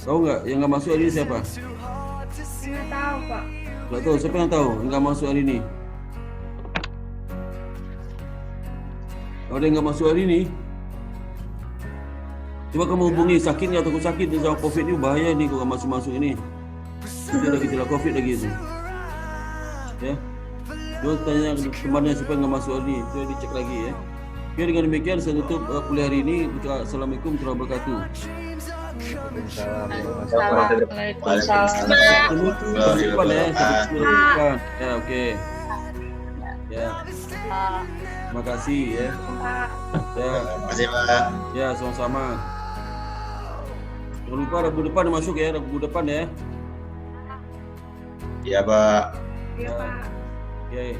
Tahu nggak? Yang nggak masuk hari ini siapa? Nggak tahu, Pak. Nggak tahu. Siapa yang tahu? Yang nggak masuk hari ini? Kalau ada yang nggak masuk hari ini, coba kamu hubungi sakit nggak? Takut sakit sama COVID ini bahaya nih kalau masuk ini. Nanti lagi tidak COVID lagi itu. Ya. Coba tanya temannya siapa yang nggak masuk hari ini. Coba dicek lagi ya. Oke, dengan demikian saya tutup kuliah hari ini. Assalamualaikum warahmatullahi wabarakatuh. Tunggu depan ya. Depan. Ya, oke. Ya. Terima kasih ya. Ya. Terima kasih Pak. Ya, sama-sama. Jangan lupa Rabu depan masuk ya, Rabu depan ya. Iya Pak. Iya, Pak. Oke.